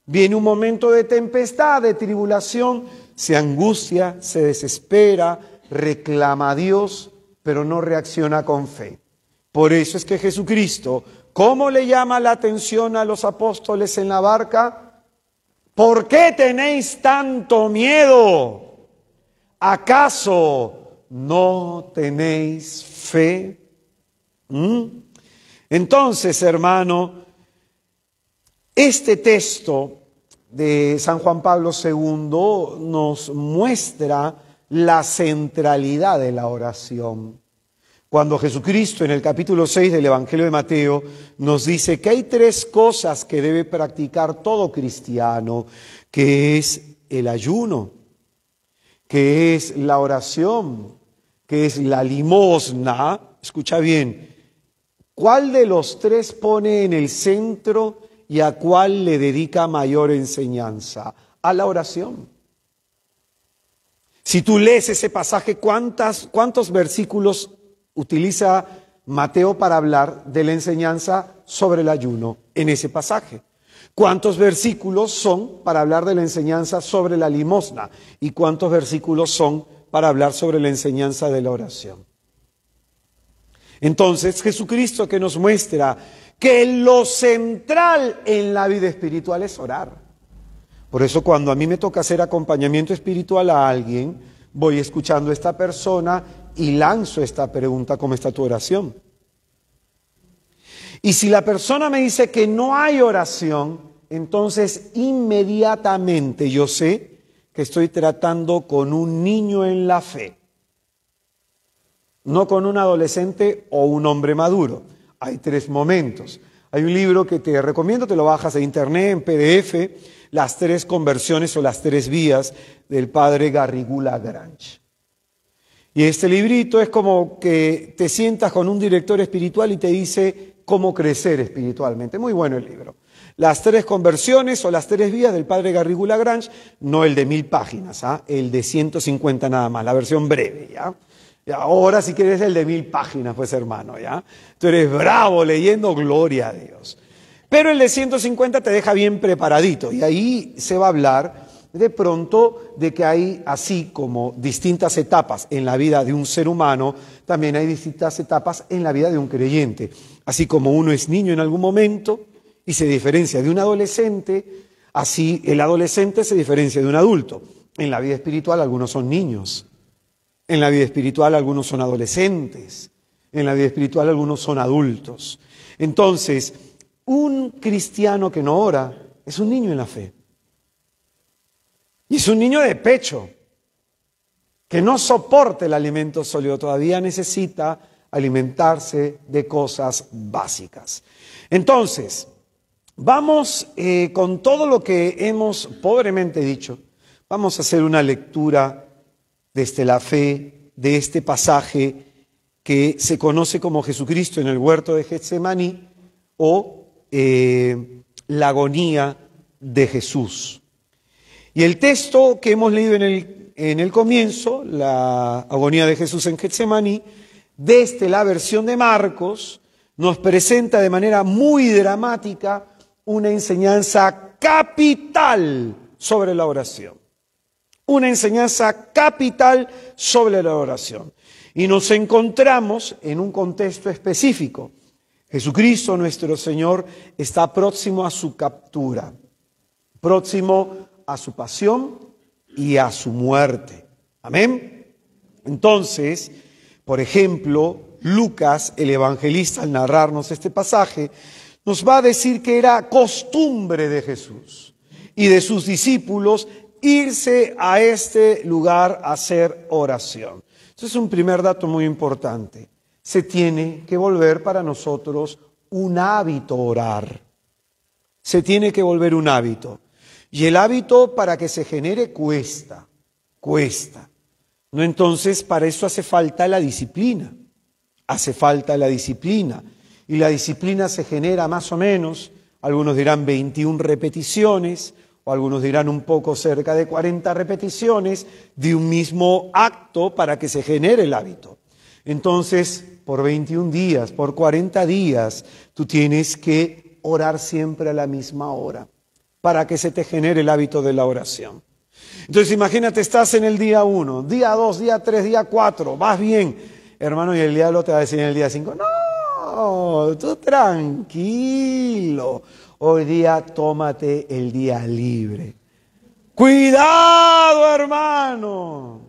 viene un momento de tempestad, de tribulación, se angustia, se desespera, reclama a Dios, pero no reacciona con fe. Por eso es que Jesucristo, ¿cómo le llama la atención a los apóstoles en la barca? ¿Por qué tenéis tanto miedo? ¿Acaso no tenéis fe? Entonces, hermano, este texto de San Juan Pablo II nos muestra la centralidad de la oración. Cuando Jesucristo en el capítulo 6 del Evangelio de Mateo nos dice que hay 3 cosas que debe practicar todo cristiano, que es el ayuno, que es la oración, que es la limosna. Escucha bien, ¿cuál de los 3 pone en el centro y a cuál le dedica mayor enseñanza? A la oración. Si tú lees ese pasaje, ¿cuántos versículos utiliza Mateo para hablar de la enseñanza sobre el ayuno en ese pasaje? ¿Cuántos versículos son para hablar de la enseñanza sobre la limosna? ¿Y cuántos versículos son para hablar sobre la enseñanza de la oración? Entonces, Jesucristo que nos muestra que lo central en la vida espiritual es orar. Por eso cuando a mí me toca hacer acompañamiento espiritual a alguien, voy escuchando a esta persona y lanzo esta pregunta: ¿cómo está tu oración? Y si la persona me dice que no hay oración, entonces inmediatamente yo sé que estoy tratando con un niño en la fe, no con un adolescente o un hombre maduro. Hay 3 momentos. Hay un libro que te recomiendo, te lo bajas de internet en PDF, las 3 conversiones o las 3 vías del padre Garrigou Lagrange. Y este librito es como que te sientas con un director espiritual y te dice cómo crecer espiritualmente. Muy bueno el libro. Las 3 conversiones o las 3 vías del padre Garrigou Lagrange, no el de 1000 páginas, el de 150 nada más, la versión breve, ¿ya? Ahora si quieres el de 1000 páginas, pues hermano, ¿ya? Tú eres bravo leyendo, gloria a Dios. Pero el de 150 te deja bien preparadito y ahí se va a hablar de pronto de que hay, así como distintas etapas en la vida de un ser humano, también hay distintas etapas en la vida de un creyente. Así como uno es niño en algún momento y se diferencia de un adolescente, así el adolescente se diferencia de un adulto. En la vida espiritual algunos son niños, en la vida espiritual algunos son adolescentes, en la vida espiritual algunos son adultos. Entonces, un cristiano que no ora es un niño en la fe. Y es un niño de pecho, que no soporta el alimento sólido, todavía necesita alimentarse de cosas básicas. Entonces, vamos con todo lo que hemos pobremente dicho, vamos a hacer una lectura desde la fe de este pasaje que se conoce como Jesucristo en el huerto de Getsemaní o la agonía de Jesús. Y el texto que hemos leído en el comienzo, la agonía de Jesús en Getsemaní, desde la versión de Marcos, nos presenta de manera muy dramática una enseñanza capital sobre la oración. Una enseñanza capital sobre la oración. Y nos encontramos en un contexto específico. Jesucristo, nuestro Señor, está próximo a su captura, próximo a su pasión y a su muerte. Amén. Entonces, por ejemplo, Lucas, el evangelista, al narrarnos este pasaje, nos va a decir que era costumbre de Jesús y de sus discípulos irse a este lugar a hacer oración. Eso es un primer dato muy importante. Se tiene que volver para nosotros un hábito orar. Se tiene que volver un hábito. Y el hábito para que se genere cuesta. No, entonces para eso hace falta la disciplina. Hace falta la disciplina. Y la disciplina se genera más o menos, algunos dirán 21 repeticiones, o algunos dirán un poco cerca de 40 repeticiones de un mismo acto para que se genere el hábito. Entonces, por 21 días, por 40 días, tú tienes que orar siempre a la misma hora para que se te genere el hábito de la oración. Entonces, imagínate, estás en el día 1, día 2, día 3, día 4, vas bien, hermano, y el diablo te va a decir en el día 5, no, tú tranquilo. Hoy día tómate el día libre. ¡Cuidado, hermano!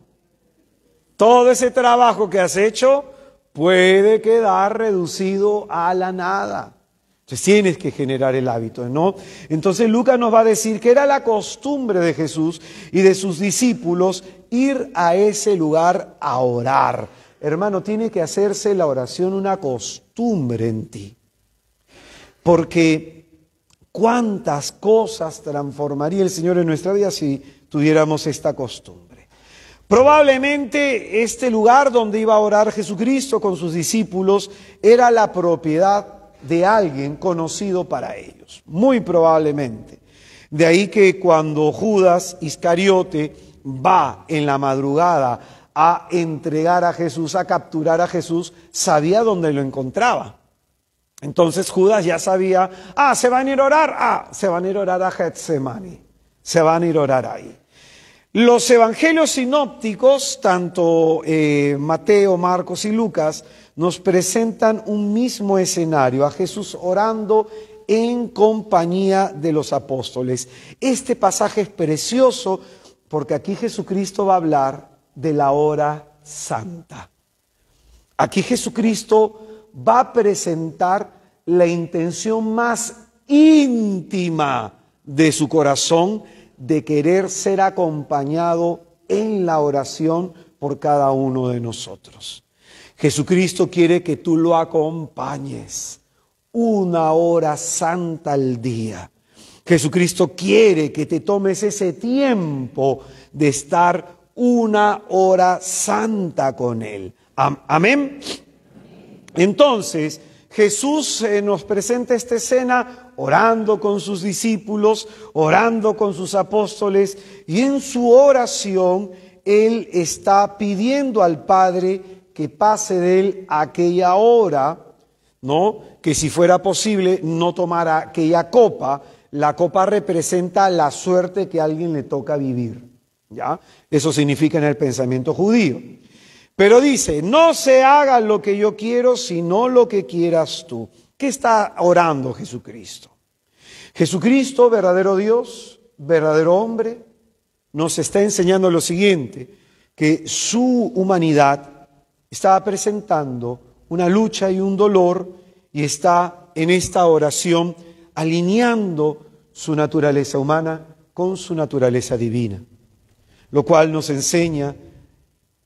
Todo ese trabajo que has hecho puede quedar reducido a la nada. Entonces tienes que generar el hábito, ¿no? Entonces Lucas nos va a decir que era la costumbre de Jesús y de sus discípulos ir a ese lugar a orar. Hermano, tiene que hacerse la oración una costumbre en ti. Porque ¿cuántas cosas transformaría el Señor en nuestra vida si tuviéramos esta costumbre? Probablemente este lugar donde iba a orar Jesucristo con sus discípulos era la propiedad de alguien conocido para ellos, muy probablemente. De ahí que cuando Judas Iscariote va en la madrugada a entregar a Jesús, a capturar a Jesús, sabía dónde lo encontraba. Entonces Judas ya sabía, se van a ir a orar, se van a ir a orar a Getsemaní, se van a ir a orar ahí. Los evangelios sinópticos, tanto Mateo, Marcos y Lucas, nos presentan un mismo escenario, a Jesús orando en compañía de los apóstoles. Este pasaje es precioso porque aquí Jesucristo va a hablar de la hora santa. Aquí Jesucristo va a presentar la intención más íntima de su corazón de querer ser acompañado en la oración por cada uno de nosotros. Jesucristo quiere que tú lo acompañes una hora santa al día. Jesucristo quiere que te tomes ese tiempo de estar una hora santa con Él. Amén. Entonces, Jesús nos presenta esta escena orando con sus discípulos, orando con sus apóstoles, y en su oración Él está pidiendo al Padre que pase de Él aquella hora, ¿no? Que si fuera posible no tomara aquella copa. La copa representa la suerte que a alguien le toca vivir, ¿ya? Eso significa en el pensamiento judío. Pero dice, no se haga lo que yo quiero, sino lo que quieras tú. ¿Qué está orando Jesucristo? Jesucristo, verdadero Dios, verdadero hombre, nos está enseñando lo siguiente, que su humanidad estaba presentando una lucha y un dolor y está en esta oración alineando su naturaleza humana con su naturaleza divina. Lo cual nos enseña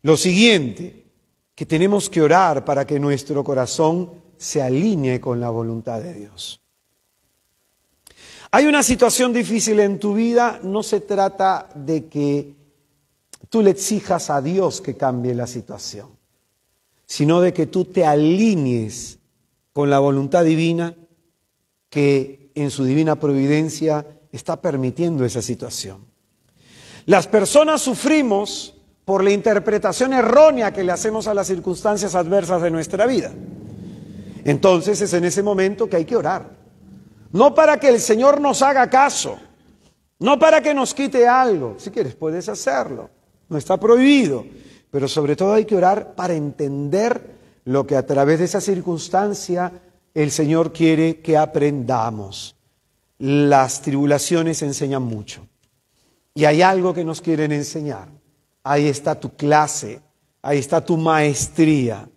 lo siguiente, que tenemos que orar para que nuestro corazón se alinee con la voluntad de Dios. Hay una situación difícil en tu vida, no se trata de que tú le exijas a Dios que cambie la situación, sino de que tú te alinees con la voluntad divina que en su divina providencia está permitiendo esa situación. Las personas sufrimos por la interpretación errónea que le hacemos a las circunstancias adversas de nuestra vida. Entonces es en ese momento que hay que orar. No para que el Señor nos haga caso, no para que nos quite algo. Si quieres puedes hacerlo, no está prohibido. Pero sobre todo hay que orar para entender lo que a través de esa circunstancia el Señor quiere que aprendamos. Las tribulaciones enseñan mucho. Y hay algo que nos quieren enseñar. Ahí está tu clase, ahí está tu maestría.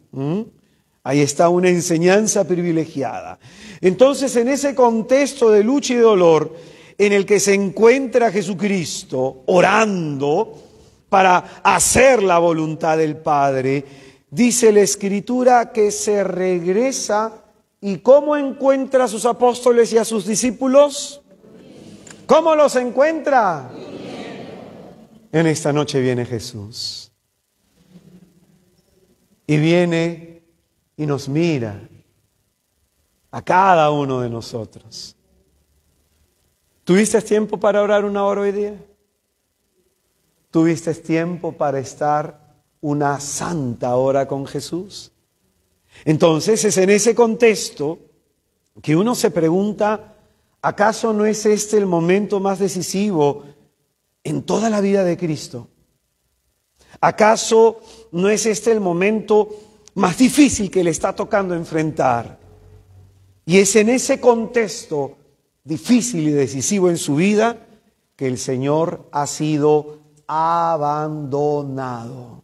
Ahí está una enseñanza privilegiada. Entonces, en ese contexto de lucha y dolor en el que se encuentra Jesucristo orando para hacer la voluntad del Padre, dice la Escritura que se regresa. ¿Y cómo encuentra a sus apóstoles y a sus discípulos? ¿Cómo los encuentra? En esta noche viene Jesús. Y viene y nos mira a cada uno de nosotros. ¿Tuviste tiempo para orar una hora hoy día? ¿Tuviste tiempo para estar una santa hora con Jesús? Entonces es en ese contexto que uno se pregunta, ¿acaso no es este el momento más decisivo en toda la vida de Cristo? ¿Acaso no es este el momento más difícil que le está tocando enfrentar? Y es en ese contexto difícil y decisivo en su vida que el Señor ha sido abandonado,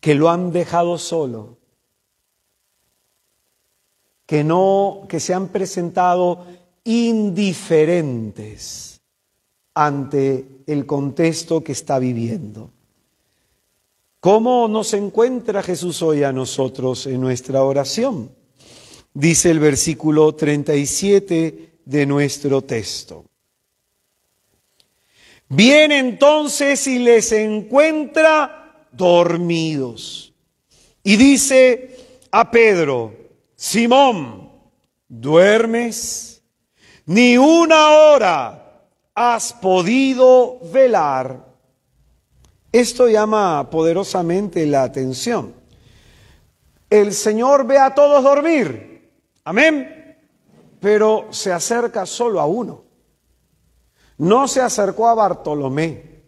que lo han dejado solo, que se han presentado indiferentes ante el contexto que está viviendo. ¿Cómo nos encuentra Jesús hoy a nosotros en nuestra oración? Dice el versículo 37 de nuestro texto. Viene entonces y les encuentra dormidos. Y dice a Pedro: Simón, ¿duermes? Ni una hora has podido velar. Esto llama poderosamente la atención. El Señor ve a todos dormir, amén, pero se acerca solo a uno. No se acercó a Bartolomé,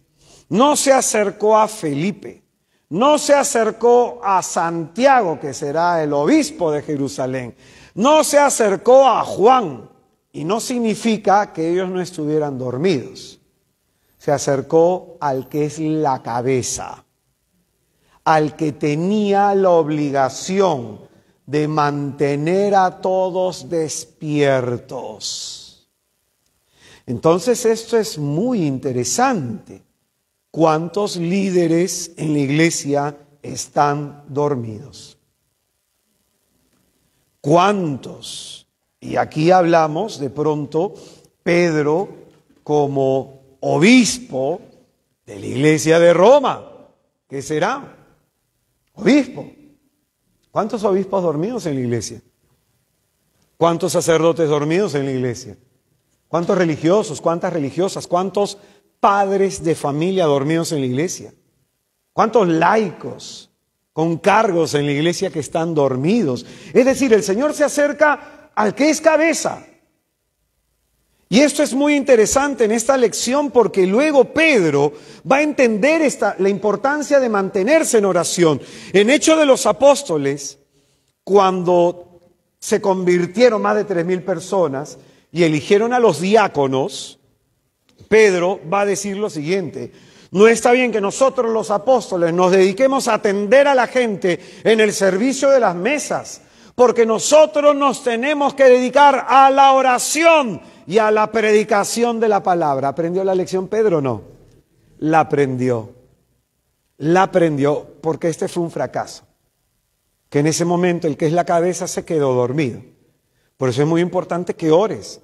no se acercó a Felipe, no se acercó a Santiago, que será el obispo de Jerusalén, no se acercó a Juan, y no significa que ellos no estuvieran dormidos. Se acercó al que es la cabeza, al que tenía la obligación de mantener a todos despiertos. Entonces esto es muy interesante. ¿Cuántos líderes en la iglesia están dormidos? ¿Cuántos? Y aquí hablamos de pronto Pedro como obispo de la iglesia de Roma. ¿Qué será? Obispo. ¿Cuántos obispos dormidos en la iglesia? ¿Cuántos sacerdotes dormidos en la iglesia? ¿Cuántos religiosos? ¿Cuántas religiosas? ¿Cuántos padres de familia dormidos en la iglesia? ¿Cuántos laicos con cargos en la iglesia que están dormidos? Es decir, el Señor se acerca al que es cabeza. Y esto es muy interesante en esta lección porque luego Pedro va a entender la importancia de mantenerse en oración. En Hechos de los Apóstoles, cuando se convirtieron más de 3.000 personas y eligieron a los diáconos, Pedro va a decir lo siguiente: no está bien que nosotros los apóstoles nos dediquemos a atender a la gente en el servicio de las mesas, porque nosotros nos tenemos que dedicar a la oración y a la predicación de la palabra. ¿Aprendió la lección Pedro o no? La aprendió. La aprendió porque este fue un fracaso. Que en ese momento el que es la cabeza se quedó dormido. Por eso es muy importante que ores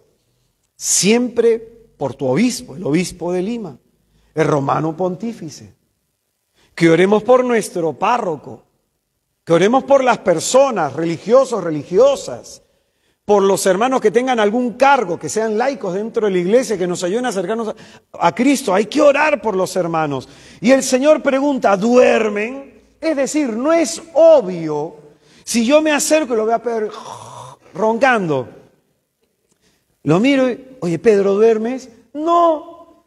siempre por tu obispo, el obispo de Lima, el romano pontífice. Que oremos por nuestro párroco, que oremos por las personas, religiosos, religiosas, por los hermanos que tengan algún cargo, que sean laicos dentro de la iglesia, que nos ayuden a acercarnos a Cristo. Hay que orar por los hermanos. Y el Señor pregunta, ¿duermen? Es decir, no es obvio. Si yo me acerco y lo veo a Pedro roncando, lo miro y, oye, Pedro, ¿duermes? No.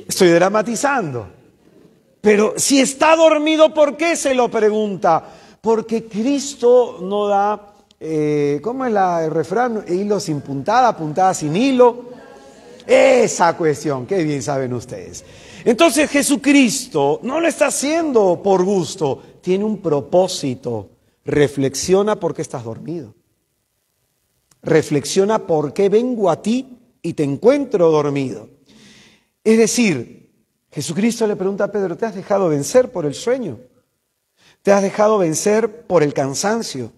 Estoy dramatizando. Pero si está dormido, ¿por qué se lo pregunta? Porque Cristo no da, ¿cómo es el refrán? Hilo sin puntada, puntada sin hilo. Esa cuestión, qué bien saben ustedes. Entonces Jesucristo no lo está haciendo por gusto, tiene un propósito. Reflexiona por qué estás dormido. Reflexiona por qué vengo a ti y te encuentro dormido. Es decir, Jesucristo le pregunta a Pedro, ¿te has dejado vencer por el sueño? ¿Te has dejado vencer por el cansancio?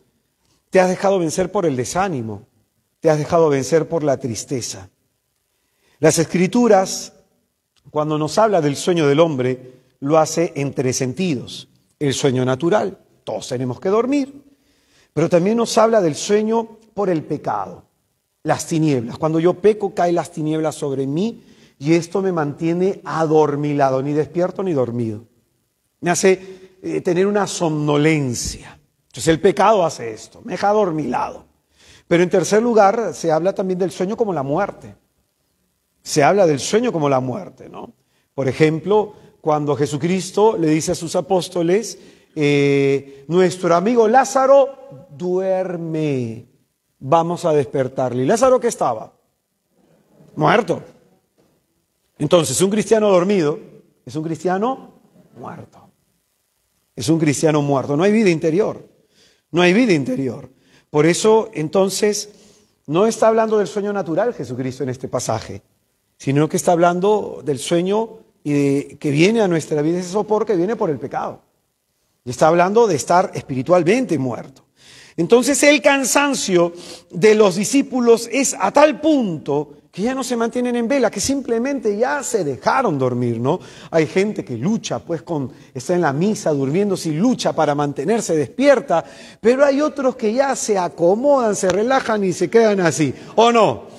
¿Te has dejado vencer por el desánimo? ¿Te has dejado vencer por la tristeza? Las Escrituras, cuando nos habla del sueño del hombre, lo hace en 3 sentidos. El sueño natural, todos tenemos que dormir, pero también nos habla del sueño por el pecado, las tinieblas. Cuando yo peco, caen las tinieblas sobre mí y esto me mantiene adormilado, ni despierto ni dormido. Me hace tener una somnolencia. Entonces el pecado hace esto, me deja adormilado. Pero en tercer lugar, se habla también del sueño como la muerte. Se habla del sueño como la muerte, ¿no? Por ejemplo, cuando Jesucristo le dice a sus apóstoles, nuestro amigo Lázaro duerme, vamos a despertarle. ¿Y Lázaro qué estaba? Muerto. Entonces, un cristiano dormido es un cristiano muerto. Es un cristiano muerto. No hay vida interior. No hay vida interior. Por eso, entonces, no está hablando del sueño natural Jesucristo en este pasaje, sino que está hablando del sueño que viene a nuestra vida, ese sopor que viene por el pecado. Y está hablando de estar espiritualmente muerto. Entonces el cansancio de los discípulos es a tal punto que ya no se mantienen en vela, que simplemente ya se dejaron dormir, ¿no? Hay gente que lucha, pues está en la misa durmiéndose y lucha para mantenerse despierta, pero hay otros que ya se acomodan, se relajan y se quedan así, ¿o no?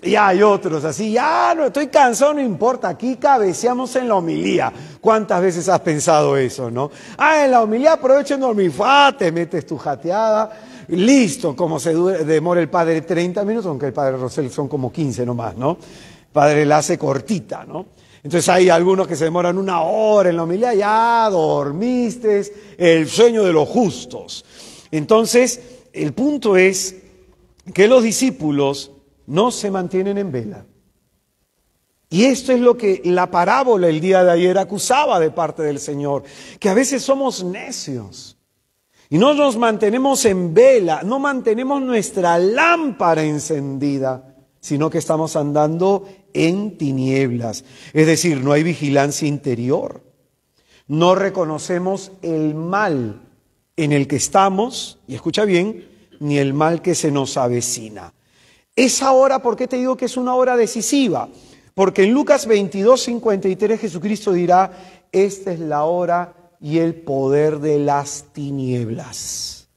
Y hay otros así, ya no estoy cansado, no importa, aquí cabeceamos en la homilía. ¿Cuántas veces has pensado eso, no? En la homilía aprovechen dormir, te metes tu jateada, listo, como se demora el padre 30 minutos, aunque el padre Rosel son como 15 nomás, ¿no? El padre la hace cortita, ¿no? Entonces hay algunos que se demoran 1 hora en la homilía, ya dormiste, el sueño de los justos. Entonces, el punto es que los discípulos no se mantienen en vela. Y esto es lo que la parábola el día de ayer acusaba de parte del Señor, que a veces somos necios y no nos mantenemos en vela, no mantenemos nuestra lámpara encendida, sino que estamos andando en tinieblas. Es decir, no hay vigilancia interior, no reconocemos el mal en el que estamos, y escucha bien, ni el mal que se nos avecina. Esa hora, ¿por qué te digo que es una hora decisiva? Porque en Lucas 22:53 Jesucristo dirá, esta es la hora y el poder de las tinieblas.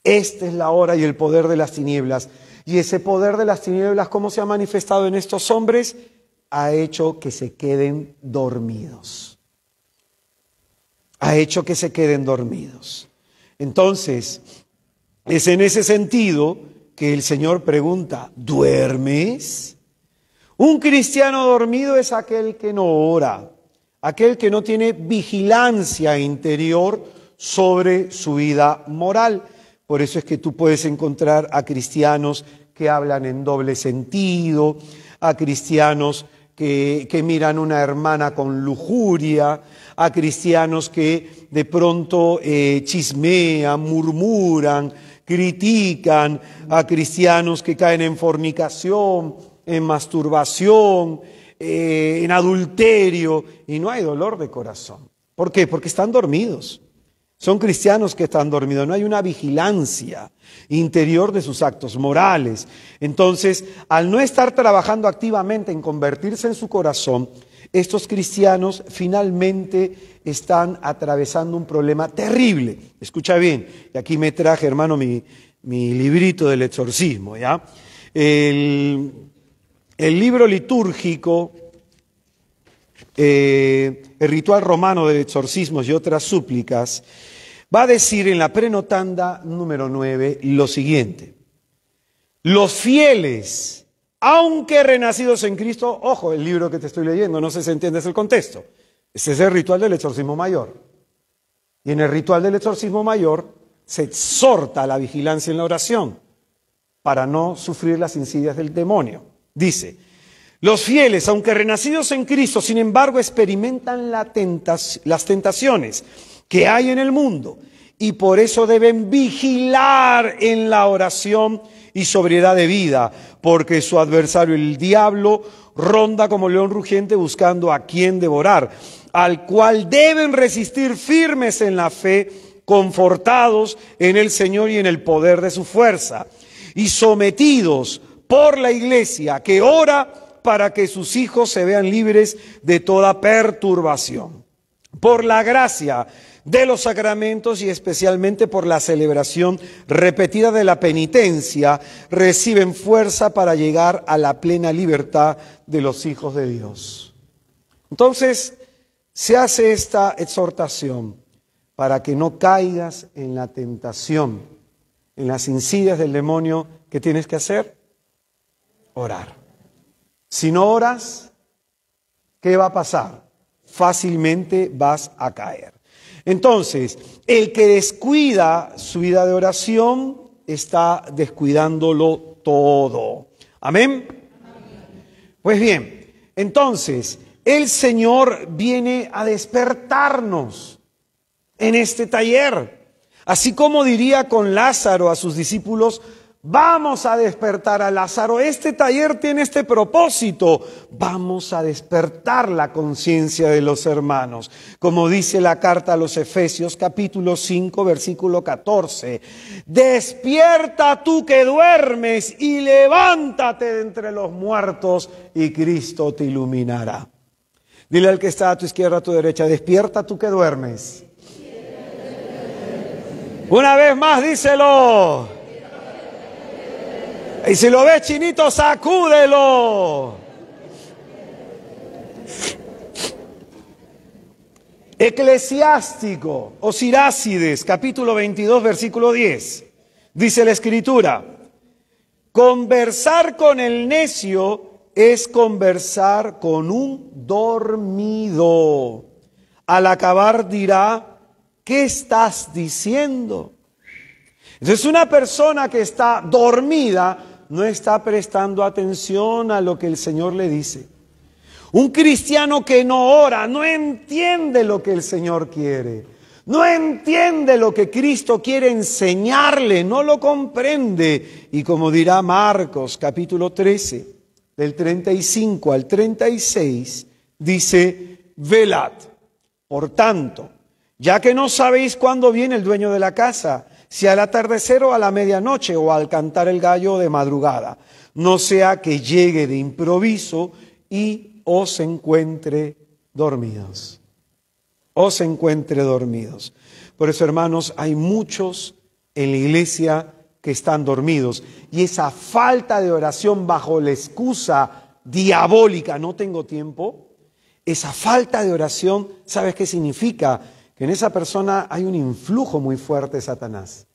Esta es la hora y el poder de las tinieblas. Y ese poder de las tinieblas, ¿cómo se ha manifestado en estos hombres? Ha hecho que se queden dormidos. Ha hecho que se queden dormidos. Entonces, es en ese sentido que el Señor pregunta, ¿duermes? Un cristiano dormido es aquel que no ora, aquel que no tiene vigilancia interior sobre su vida moral. Por eso es que tú puedes encontrar a cristianos que hablan en doble sentido, a cristianos que miran a una hermana con lujuria, a cristianos que de pronto chismean, murmuran, critican, a cristianos que caen en fornicación, en masturbación, en adulterio, y no hay dolor de corazón. ¿Por qué? Porque están dormidos. Son cristianos que están dormidos, no hay una vigilancia interior de sus actos morales. Entonces, al no estar trabajando activamente en convertirse en su corazón, estos cristianos finalmente están atravesando un problema terrible. Escucha bien, y aquí me traje, hermano, mi librito del exorcismo, ¿ya? El libro litúrgico, el ritual romano de exorcismos y otras súplicas, va a decir en la prenotanda número 9 lo siguiente: los fieles, aunque renacidos en Cristo, ojo, el libro que te estoy leyendo, no sé si entiendes el contexto, ese es el ritual del exorcismo mayor. Y en el ritual del exorcismo mayor se exhorta a la vigilancia en la oración para no sufrir las insidias del demonio. Dice: los fieles, aunque renacidos en Cristo, sin embargo, experimentan las tentaciones que hay en el mundo y por eso deben vigilar en la oración y sobriedad de vida, porque su adversario, el diablo, ronda como león rugiente buscando a quien devorar, al cual deben resistir firmes en la fe, confortados en el Señor y en el poder de su fuerza, y sometidos por la Iglesia, que ora para que sus hijos se vean libres de toda perturbación. Por la gracia de los sacramentos y especialmente por la celebración repetida de la penitencia, reciben fuerza para llegar a la plena libertad de los hijos de Dios. Entonces, se hace esta exhortación para que no caigas en la tentación, en las insidias del demonio. ¿Qué tienes que hacer? Orar. Si no oras, ¿qué va a pasar? Fácilmente vas a caer. Entonces, el que descuida su vida de oración está descuidándolo todo. ¿Amén? Pues bien, entonces, el Señor viene a despertarnos en este taller. Así como diría con Lázaro a sus discípulos: vamos a despertar a Lázaro. Este taller tiene este propósito. Vamos a despertar la conciencia de los hermanos. Como dice la carta a los Efesios, capítulo 5, versículo 14. Despierta tú que duermes y levántate de entre los muertos y Cristo te iluminará. Dile al que está a tu izquierda, a tu derecha: despierta tú que duermes. Una vez más, díselo. Y si lo ves chinito, sacúdelo. Eclesiástico o Sirácides, capítulo 22, versículo 10. Dice la Escritura: conversar con el necio es conversar con un dormido. Al acabar dirá: ¿qué estás diciendo? Entonces, una persona que está dormida no está prestando atención a lo que el Señor le dice. Un cristiano que no ora no entiende lo que el Señor quiere. No entiende lo que Cristo quiere enseñarle, no lo comprende. Y como dirá Marcos, capítulo 13, del 35 al 36, dice: velad. Por tanto, ya que no sabéis cuándo viene el dueño de la casa, si al atardecer o a la medianoche o al cantar el gallo de madrugada, no sea que llegue de improviso y os encuentre dormidos. Os encuentre dormidos. Por eso, hermanos, hay muchos en la iglesia que están dormidos. Y esa falta de oración bajo la excusa diabólica, no tengo tiempo, esa falta de oración, ¿sabes qué significa? Que en esa persona hay un influjo muy fuerte de Satanás.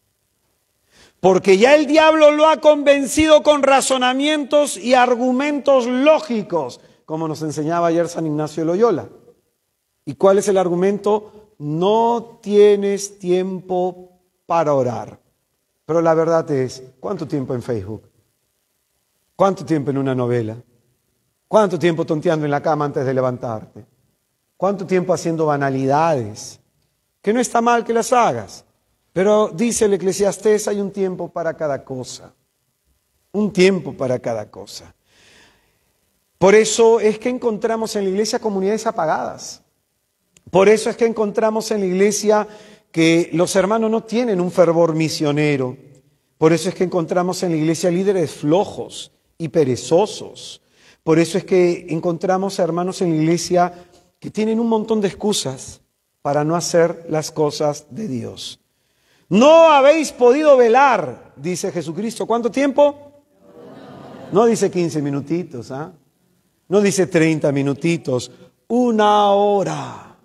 Porque ya el diablo lo ha convencido con razonamientos y argumentos lógicos, como nos enseñaba ayer San Ignacio de Loyola. ¿Y cuál es el argumento? no tienes tiempo para orar. Pero la verdad es, ¿cuánto tiempo en Facebook? ¿Cuánto tiempo en una novela? ¿Cuánto tiempo tonteando en la cama antes de levantarte? ¿Cuánto tiempo haciendo banalidades? Que no está mal que las hagas, pero dice el Eclesiastés, hay un tiempo para cada cosa. Un tiempo para cada cosa. Por eso es que encontramos en la iglesia comunidades apagadas. Por eso es que encontramos en la iglesia que los hermanos no tienen un fervor misionero. Por eso es que encontramos en la iglesia líderes flojos y perezosos. Por eso es que encontramos hermanos en la iglesia que tienen un montón de excusas para no hacer las cosas de Dios. No habéis podido velar, dice Jesucristo. ¿Cuánto tiempo? No dice 15 minutitos, ¿ah? No dice 30 minutitos. 1 hora.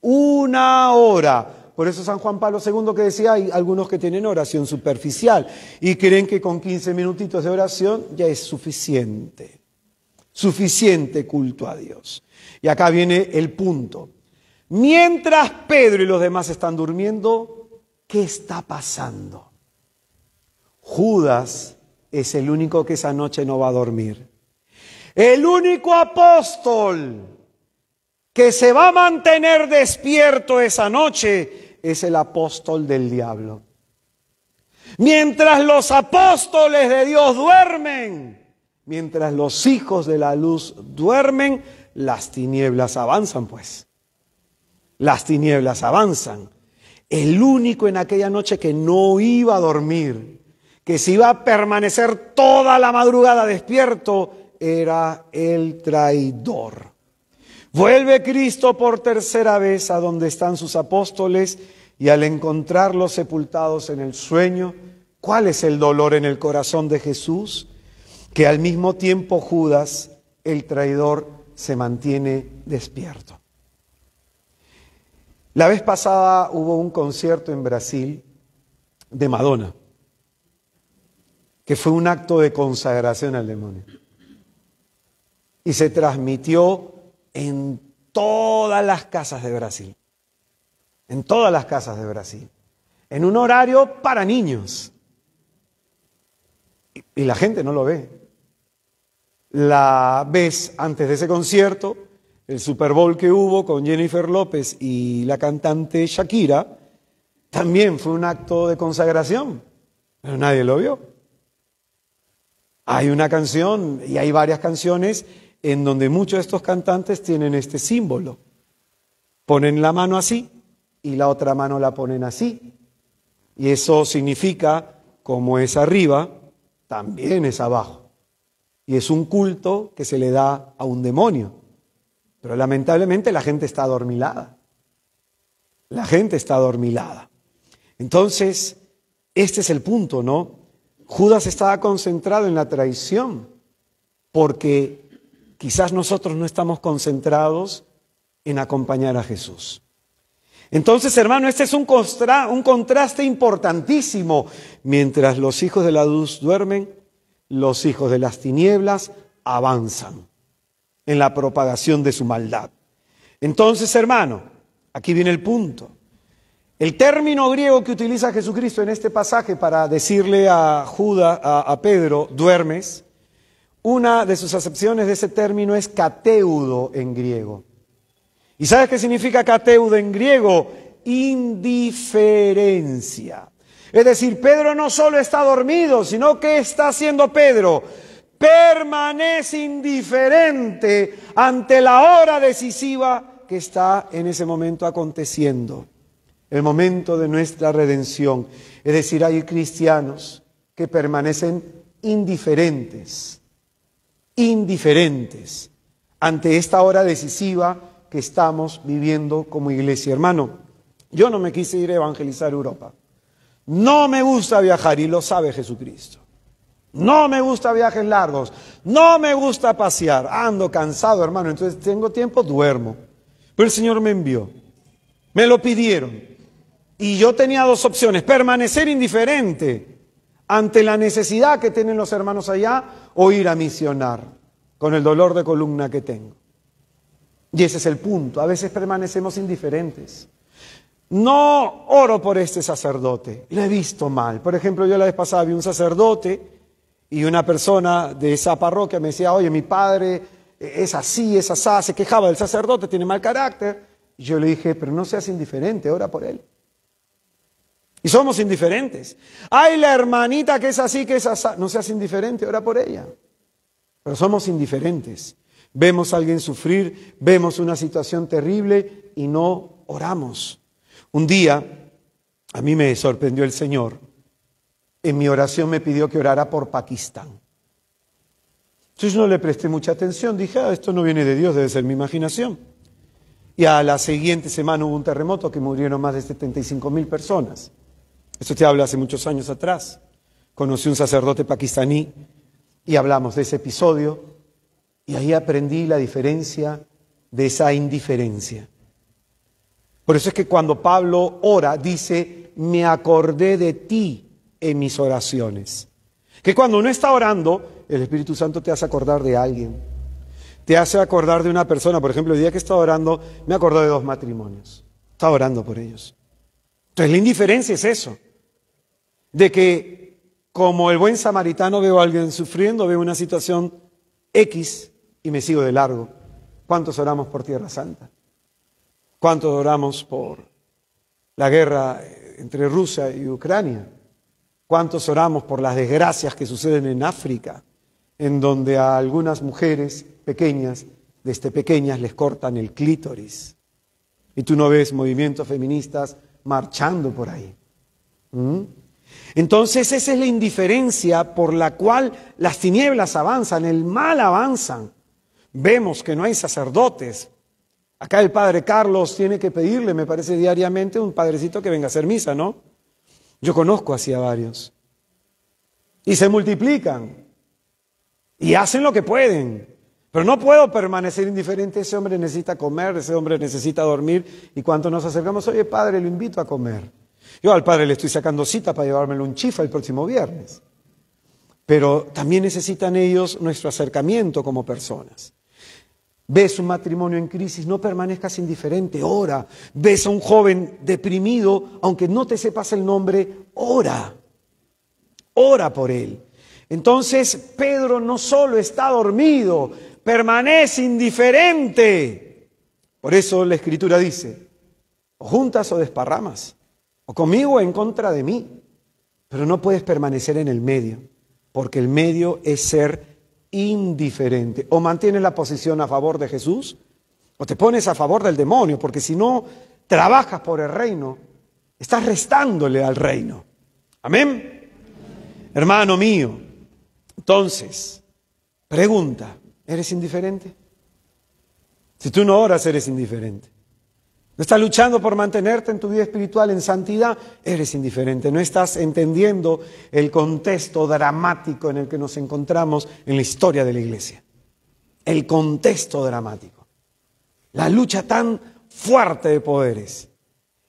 1 hora. Por eso San Juan Pablo II que decía, hay algunos que tienen oración superficial y creen que con 15 minutitos de oración ya es suficiente. Suficiente culto a Dios. Y acá viene el punto. Mientras Pedro y los demás están durmiendo, ¿qué está pasando? Judas es el único que esa noche no va a dormir. El único apóstol que se va a mantener despierto esa noche es el apóstol del diablo. Mientras los apóstoles de Dios duermen, mientras los hijos de la luz duermen, las tinieblas avanzan, pues. Las tinieblas avanzan. El único en aquella noche que no iba a dormir, que se iba a permanecer toda la madrugada despierto, era el traidor. Vuelve Cristo por tercera vez a donde están sus apóstoles y al encontrarlos sepultados en el sueño, ¿cuál es el dolor en el corazón de Jesús? Que al mismo tiempo Judas, el traidor, se mantiene despierto. La vez pasada hubo un concierto en Brasil de Madonna, que fue un acto de consagración al demonio. Y se transmitió en todas las casas de Brasil. En todas las casas de Brasil. En un horario para niños. Y la gente no lo ve. La vez antes de ese concierto, el Super Bowl que hubo con Jennifer López y la cantante Shakira, también fue un acto de consagración, pero nadie lo vio. Hay una canción y hay varias canciones en donde muchos de estos cantantes tienen este símbolo. Ponen la mano así y la otra mano la ponen así. Y eso significa, como es arriba, también es abajo. Y es un culto que se le da a un demonio. Pero lamentablemente la gente está adormilada. La gente está adormilada. Entonces, este es el punto, ¿no? Judas estaba concentrado en la traición, porque quizás nosotros no estamos concentrados en acompañar a Jesús. Entonces, hermano, este es un contraste importantísimo. Mientras los hijos de la luz duermen, los hijos de las tinieblas avanzan en la propagación de su maldad. Entonces, hermano, aquí viene el punto. El término griego que utiliza Jesucristo en este pasaje para decirle a Judas, a Pedro, duermes, una de sus acepciones de ese término es kateudo en griego. ¿Y sabes qué significa kateudo en griego? Indiferencia. Es decir, Pedro no solo está dormido, sino que está haciendo Pedro. Permanece indiferente ante la hora decisiva que está en ese momento aconteciendo. El momento de nuestra redención. Es decir, hay cristianos que permanecen indiferentes ante esta hora decisiva que estamos viviendo como iglesia. Hermano, yo no me quise ir a evangelizar Europa. No me gusta viajar y lo sabe Jesucristo. No me gusta viajes largos, no me gusta pasear, ando cansado, hermano, entonces tengo tiempo, duermo. Pero el Señor me envió, me lo pidieron. Y yo tenía dos opciones, permanecer indiferente ante la necesidad que tienen los hermanos allá o ir a misionar con el dolor de columna que tengo. Y ese es el punto, a veces permanecemos indiferentes. no oro por este sacerdote, lo he visto mal. Por ejemplo, yo la vez pasada vi un sacerdote y una persona de esa parroquia me decía, oye, mi padre es así, es asá, se quejaba del sacerdote, tiene mal carácter. Y yo le dije, pero no seas indiferente, ora por él. Y somos indiferentes. Ay, la hermanita que es así, que es asá, no seas indiferente, ora por ella. Pero somos indiferentes. Vemos a alguien sufrir, vemos una situación terrible y no oramos. Un día, a mí me sorprendió el Señor. En mi oración me pidió que orara por Pakistán. Entonces no le presté mucha atención. Dije, esto no viene de Dios, debe ser mi imaginación. Y a la siguiente semana hubo un terremoto que murieron más de 75.000 personas. Esto te habla hace muchos años atrás. Conocí un sacerdote pakistaní y hablamos de ese episodio. Y ahí aprendí la diferencia de esa indiferencia. Por eso es que cuando Pablo ora, dice, me acordé de ti en mis oraciones. Que cuando uno está orando, el Espíritu Santo te hace acordar de alguien. Te hace acordar de una persona. Por ejemplo, el día que estaba orando, me acordó de 2 matrimonios. Estaba orando por ellos. Entonces la indiferencia es eso. De que como el buen samaritano veo a alguien sufriendo, veo una situación X y me sigo de largo. ¿Cuántos oramos por Tierra Santa? ¿Cuántos oramos por la guerra entre Rusia y Ucrania? ¿Cuántos oramos por las desgracias que suceden en África, en donde a algunas mujeres pequeñas, desde pequeñas, les cortan el clítoris? Y tú no ves movimientos feministas marchando por ahí. Entonces esa es la indiferencia por la cual las tinieblas avanzan, el mal avanzan. Vemos que no hay sacerdotes. Acá el padre Carlos tiene que pedirle, me parece diariamente, un padrecito que venga a hacer misa, ¿no? Yo conozco así a varios. Y se multiplican. Y hacen lo que pueden. Pero no puedo permanecer indiferente. Ese hombre necesita comer, ese hombre necesita dormir. Y cuando nos acercamos, oye padre, lo invito a comer. Yo al padre le estoy sacando cita para llevármelo un chifa el próximo viernes. Pero también necesitan ellos nuestro acercamiento como personas. Ves un matrimonio en crisis, no permanezcas indiferente, ora. Ves a un joven deprimido, aunque no te sepas el nombre, ora. Ora por él. Entonces Pedro no solo está dormido, permanece indiferente. Por eso la Escritura dice, o juntas o desparramas, o conmigo o en contra de mí. Pero no puedes permanecer en el medio, porque el medio es ser indiferente. O mantienes la posición a favor de Jesús, o te pones a favor del demonio, porque si no trabajas por el reino, estás restándole al reino. Amén. Hermano mío, entonces, pregunta, ¿eres indiferente? Si tú no oras, eres indiferente. No estás luchando por mantenerte en tu vida espiritual en santidad, eres indiferente. No estás entendiendo el contexto dramático en el que nos encontramos en la historia de la iglesia. El contexto dramático. La lucha tan fuerte de poderes.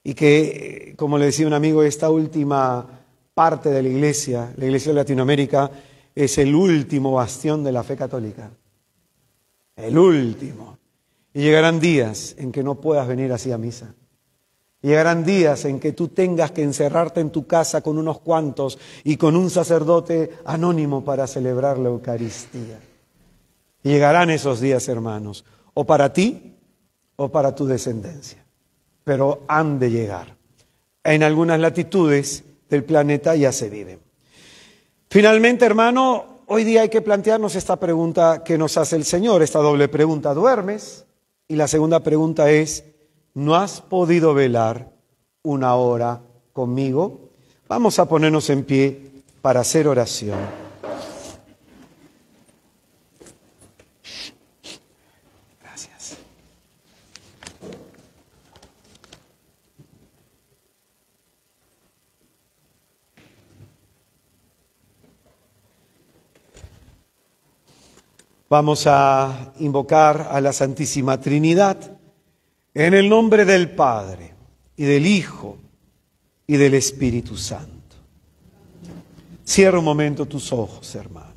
Y que, como le decía un amigo, esta última parte de la iglesia de Latinoamérica, es el último bastión de la fe católica. El último. Y llegarán días en que no puedas venir así a misa. Y llegarán días en que tú tengas que encerrarte en tu casa con unos cuantos y con un sacerdote anónimo para celebrar la Eucaristía. Y llegarán esos días, hermanos, o para ti o para tu descendencia. Pero han de llegar. En algunas latitudes del planeta ya se viven. Finalmente, hermano, hoy día hay que plantearnos esta pregunta que nos hace el Señor, esta doble pregunta: ¿duermes? Y la segunda pregunta es: ¿no has podido velar una hora conmigo? Vamos a ponernos en pie para hacer oración. Gracias. Vamos a invocar a la Santísima Trinidad en el nombre del Padre, y del Hijo, y del Espíritu Santo. Cierra un momento tus ojos, hermano.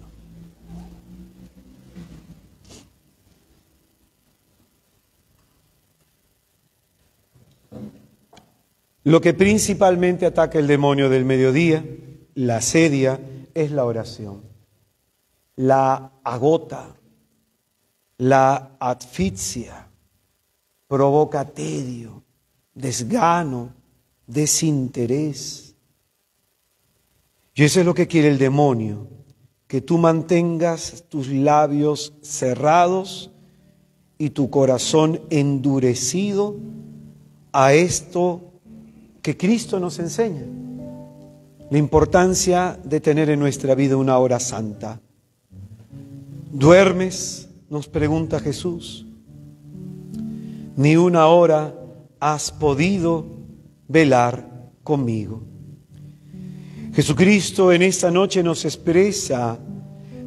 Lo que principalmente ataca el demonio del mediodía, la asedia, es la oración. La agota, la asfixia, provoca tedio, desgano, desinterés. Y eso es lo que quiere el demonio, que tú mantengas tus labios cerrados y tu corazón endurecido a esto que Cristo nos enseña. La importancia de tener en nuestra vida una hora santa. ¿Duermes?, nos pregunta Jesús. Ni una hora has podido velar conmigo. Jesucristo en esta noche nos expresa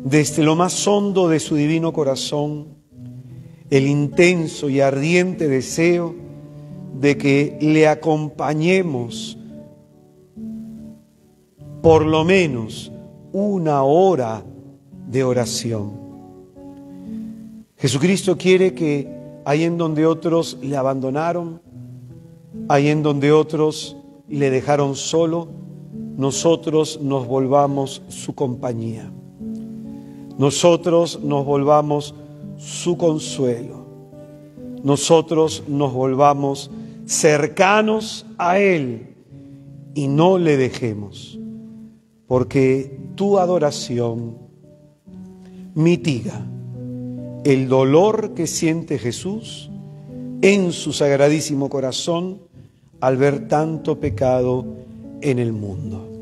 desde lo más hondo de su divino corazón el intenso y ardiente deseo de que le acompañemos por lo menos una hora de oración. Jesucristo quiere que ahí en donde otros le abandonaron, ahí en donde otros le dejaron solo, nosotros nos volvamos su compañía. Nosotros nos volvamos su consuelo. Nosotros nos volvamos cercanos a Él y no le dejemos, porque tu adoración mitiga el dolor que siente Jesús en su sagradísimo corazón al ver tanto pecado en el mundo.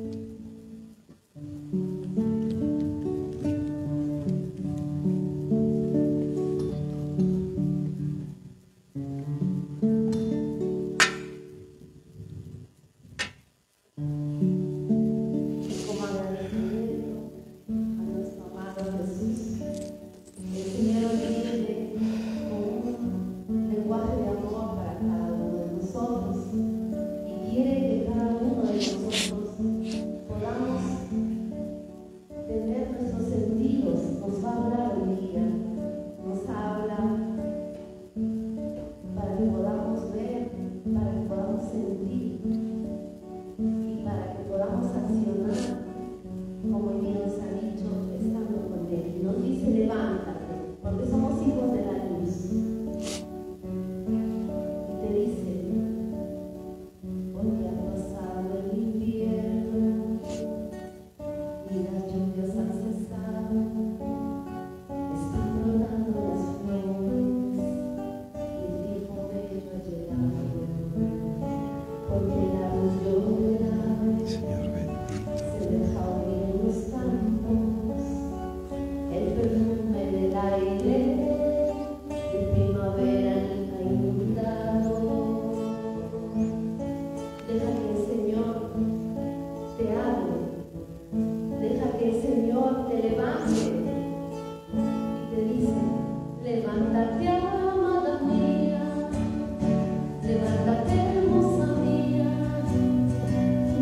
Levántate, hermosa mía,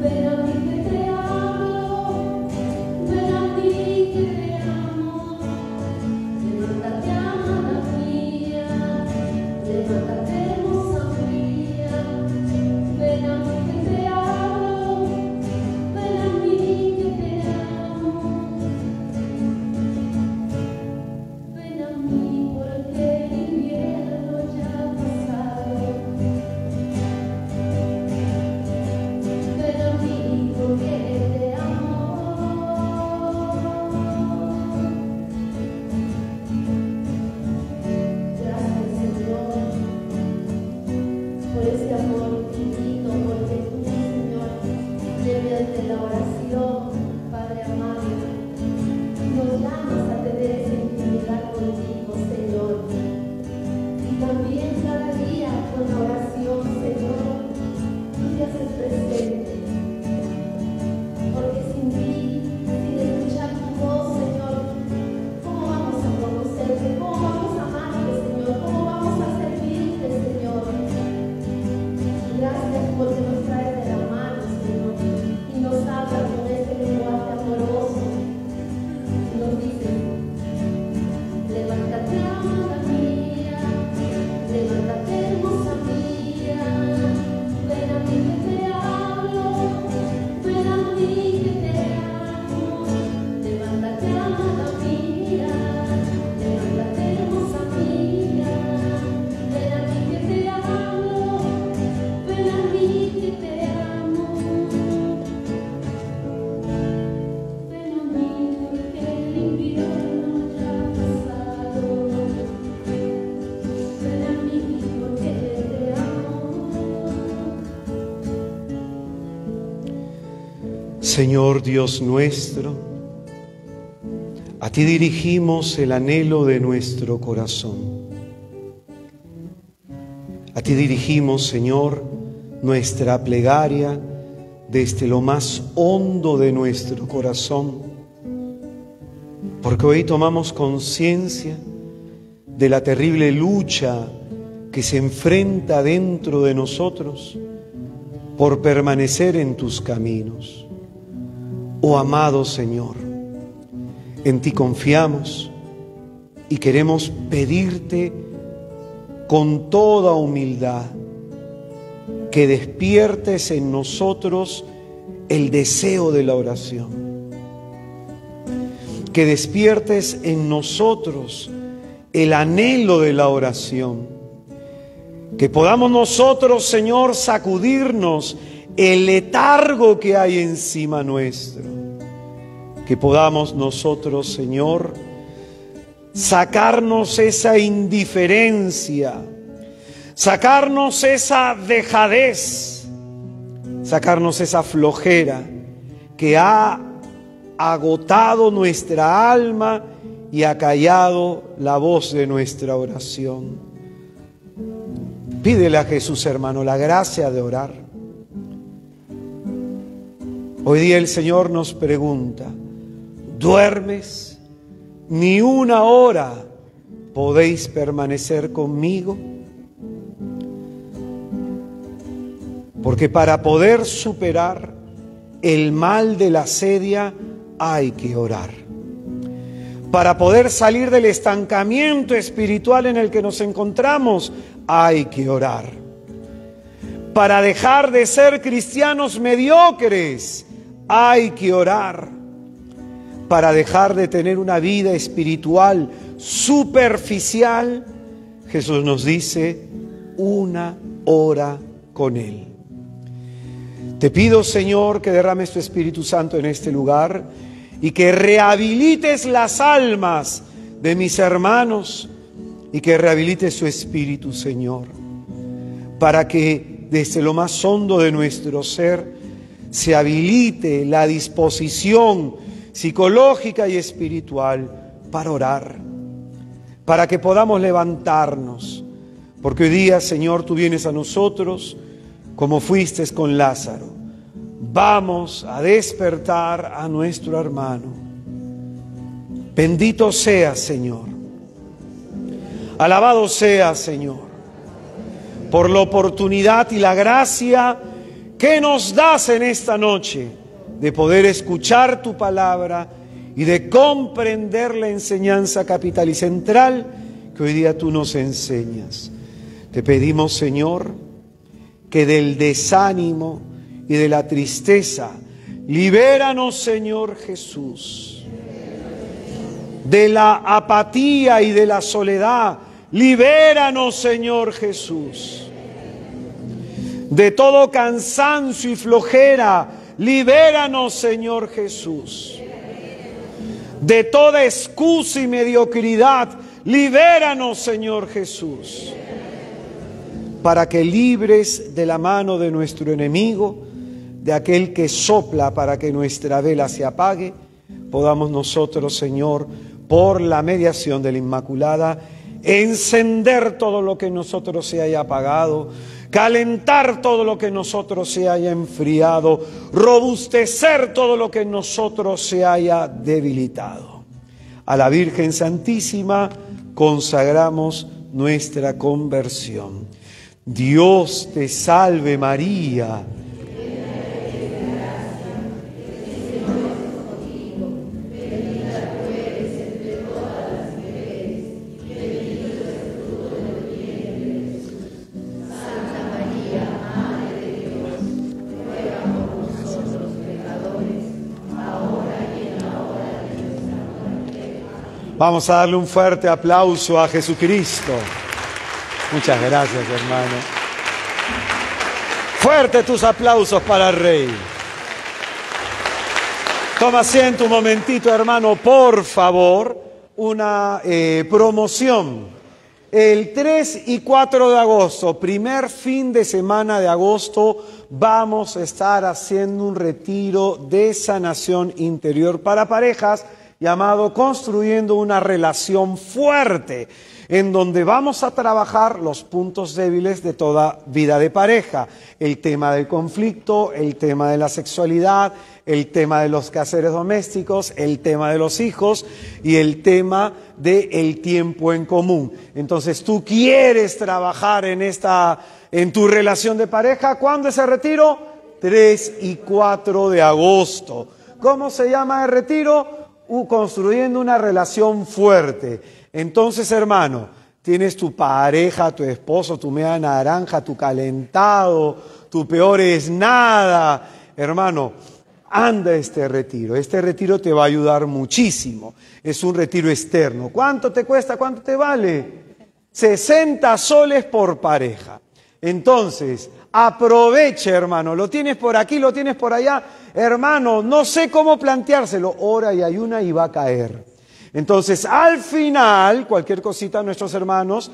ven a mí que te Señor Dios nuestro, a ti dirigimos el anhelo de nuestro corazón. A ti dirigimos, Señor, nuestra plegaria desde lo más hondo de nuestro corazón, porque hoy tomamos conciencia de la terrible lucha que se enfrenta dentro de nosotros por permanecer en tus caminos. Oh amado Señor, en ti confiamos y queremos pedirte con toda humildad que despiertes en nosotros el deseo de la oración, que despiertes en nosotros el anhelo de la oración, que podamos nosotros, Señor, sacudirnos el letargo que hay encima nuestro, que podamos nosotros, Señor, sacarnos esa indiferencia, sacarnos esa dejadez, sacarnos esa flojera que ha agotado nuestra alma y ha callado la voz de nuestra oración. Pídele a Jesús, hermano, la gracia de orar. Hoy día el Señor nos pregunta: ¿duermes? ¿Ni una hora podéis permanecer conmigo? Porque para poder superar el mal de la sedia hay que orar. Para poder salir del estancamiento espiritual en el que nos encontramos hay que orar. Para dejar de ser cristianos mediocres hay que orar. Para dejar de tener una vida espiritual superficial, Jesús nos dice: una hora con Él. Te pido, Señor, que derrames tu Espíritu Santo en este lugar y que rehabilites las almas de mis hermanos y que rehabilites su espíritu, Señor, para que desde lo más hondo de nuestro ser se habilite la disposición psicológica y espiritual para orar, para que podamos levantarnos, porque hoy día, Señor, tú vienes a nosotros como fuiste con Lázaro. Vamos a despertar a nuestro hermano. Bendito seas, Señor. Alabado seas, Señor, por la oportunidad y la gracia que nos das en esta noche de poder escuchar tu palabra y de comprender la enseñanza capital y central que hoy día tú nos enseñas. Te pedimos, Señor, que del desánimo y de la tristeza, libéranos, Señor Jesús. De la apatía y de la soledad, libéranos, Señor Jesús. De todo cansancio y flojera, libéranos, Señor Jesús. De toda excusa y mediocridad, libéranos, Señor Jesús. Para que, libres de la mano de nuestro enemigo, de aquel que sopla para que nuestra vela se apague, podamos nosotros, Señor, por la mediación de la Inmaculada, encender todo lo que en nosotros se haya apagado, calentar todo lo que en nosotros se haya enfriado, robustecer todo lo que en nosotros se haya debilitado. A la Virgen Santísima consagramos nuestra conversión. Dios te salve María. Vamos a darle un fuerte aplauso a Jesucristo. Muchas gracias, hermano. Fuerte tus aplausos para el Rey. Toma asiento un momentito, hermano, por favor. Una promoción. El 3 y 4 de agosto, primer fin de semana de agosto, vamos a estar haciendo un retiro de sanación interior para parejas llamado Construyendo una Relación Fuerte, en donde vamos a trabajar los puntos débiles de toda vida de pareja. El tema del conflicto, el tema de la sexualidad, el tema de los quehaceres domésticos, el tema de los hijos y el tema del tiempo en común. Entonces, tú quieres trabajar en tu relación de pareja. ¿Cuándo es el retiro? 3 y 4 de agosto. ¿Cómo se llama el retiro? Construyendo una relación fuerte. Entonces, hermano, tienes tu pareja, tu esposo, tu media naranja, tu calentado, tu peor es nada. Hermano, anda a este retiro. Este retiro te va a ayudar muchísimo. Es un retiro externo. ¿Cuánto te cuesta? ¿Cuánto te vale? 60 soles por pareja. Entonces, aproveche, hermano. Lo tienes por aquí, lo tienes por allá. Hermano, no sé cómo planteárselo. Ora y ayuna y va a caer. Entonces, al final, cualquier cosita, nuestros hermanos,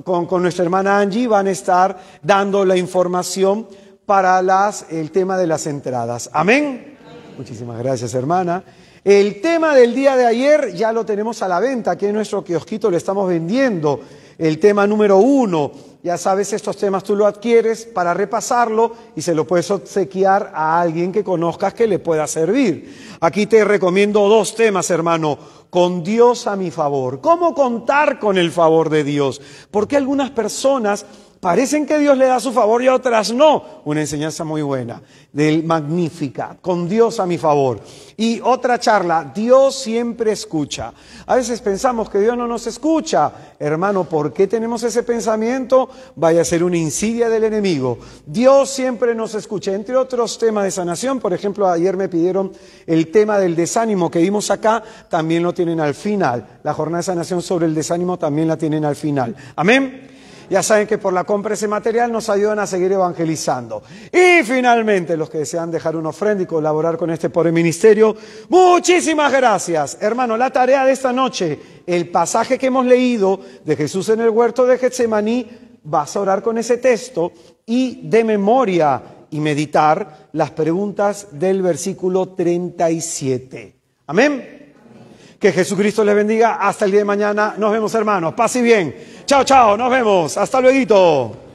con nuestra hermana Angie, van a estar dando la información para el tema de las entradas. ¿Amén? Muchísimas gracias, hermana. El tema del día de ayer ya lo tenemos a la venta. Aquí en nuestro kiosquito lo estamos vendiendo. El tema número 1. Ya sabes, estos temas tú lo adquieres para repasarlo y se lo puedes obsequiar a alguien que conozcas que le pueda servir. Aquí te recomiendo 2 temas, hermano. Con Dios a mi favor. ¿Cómo contar con el favor de Dios? Porque algunas personas parecen que Dios le da su favor y a otras no. Una enseñanza muy buena, del Magnífica, con Dios a mi favor. Y otra charla, Dios siempre escucha. A veces pensamos que Dios no nos escucha. Hermano, ¿por qué tenemos ese pensamiento? Vaya a ser una insidia del enemigo. Dios siempre nos escucha. Entre otros temas de sanación, por ejemplo, ayer me pidieron el tema del desánimo que vimos acá, también lo tienen al final. La jornada de sanación sobre el desánimo también la tienen al final. Amén. Ya saben que por la compra de ese material nos ayudan a seguir evangelizando. Y finalmente, los que desean dejar una ofrenda y colaborar con este pobre ministerio, muchísimas gracias. Hermano, la tarea de esta noche, el pasaje que hemos leído de Jesús en el huerto de Getsemaní, vas a orar con ese texto y de memoria y meditar las preguntas del versículo 37. Amén. Que Jesucristo les bendiga. Hasta el día de mañana. Nos vemos, hermanos. Paz y bien. Chao, chao. Nos vemos. Hasta luego.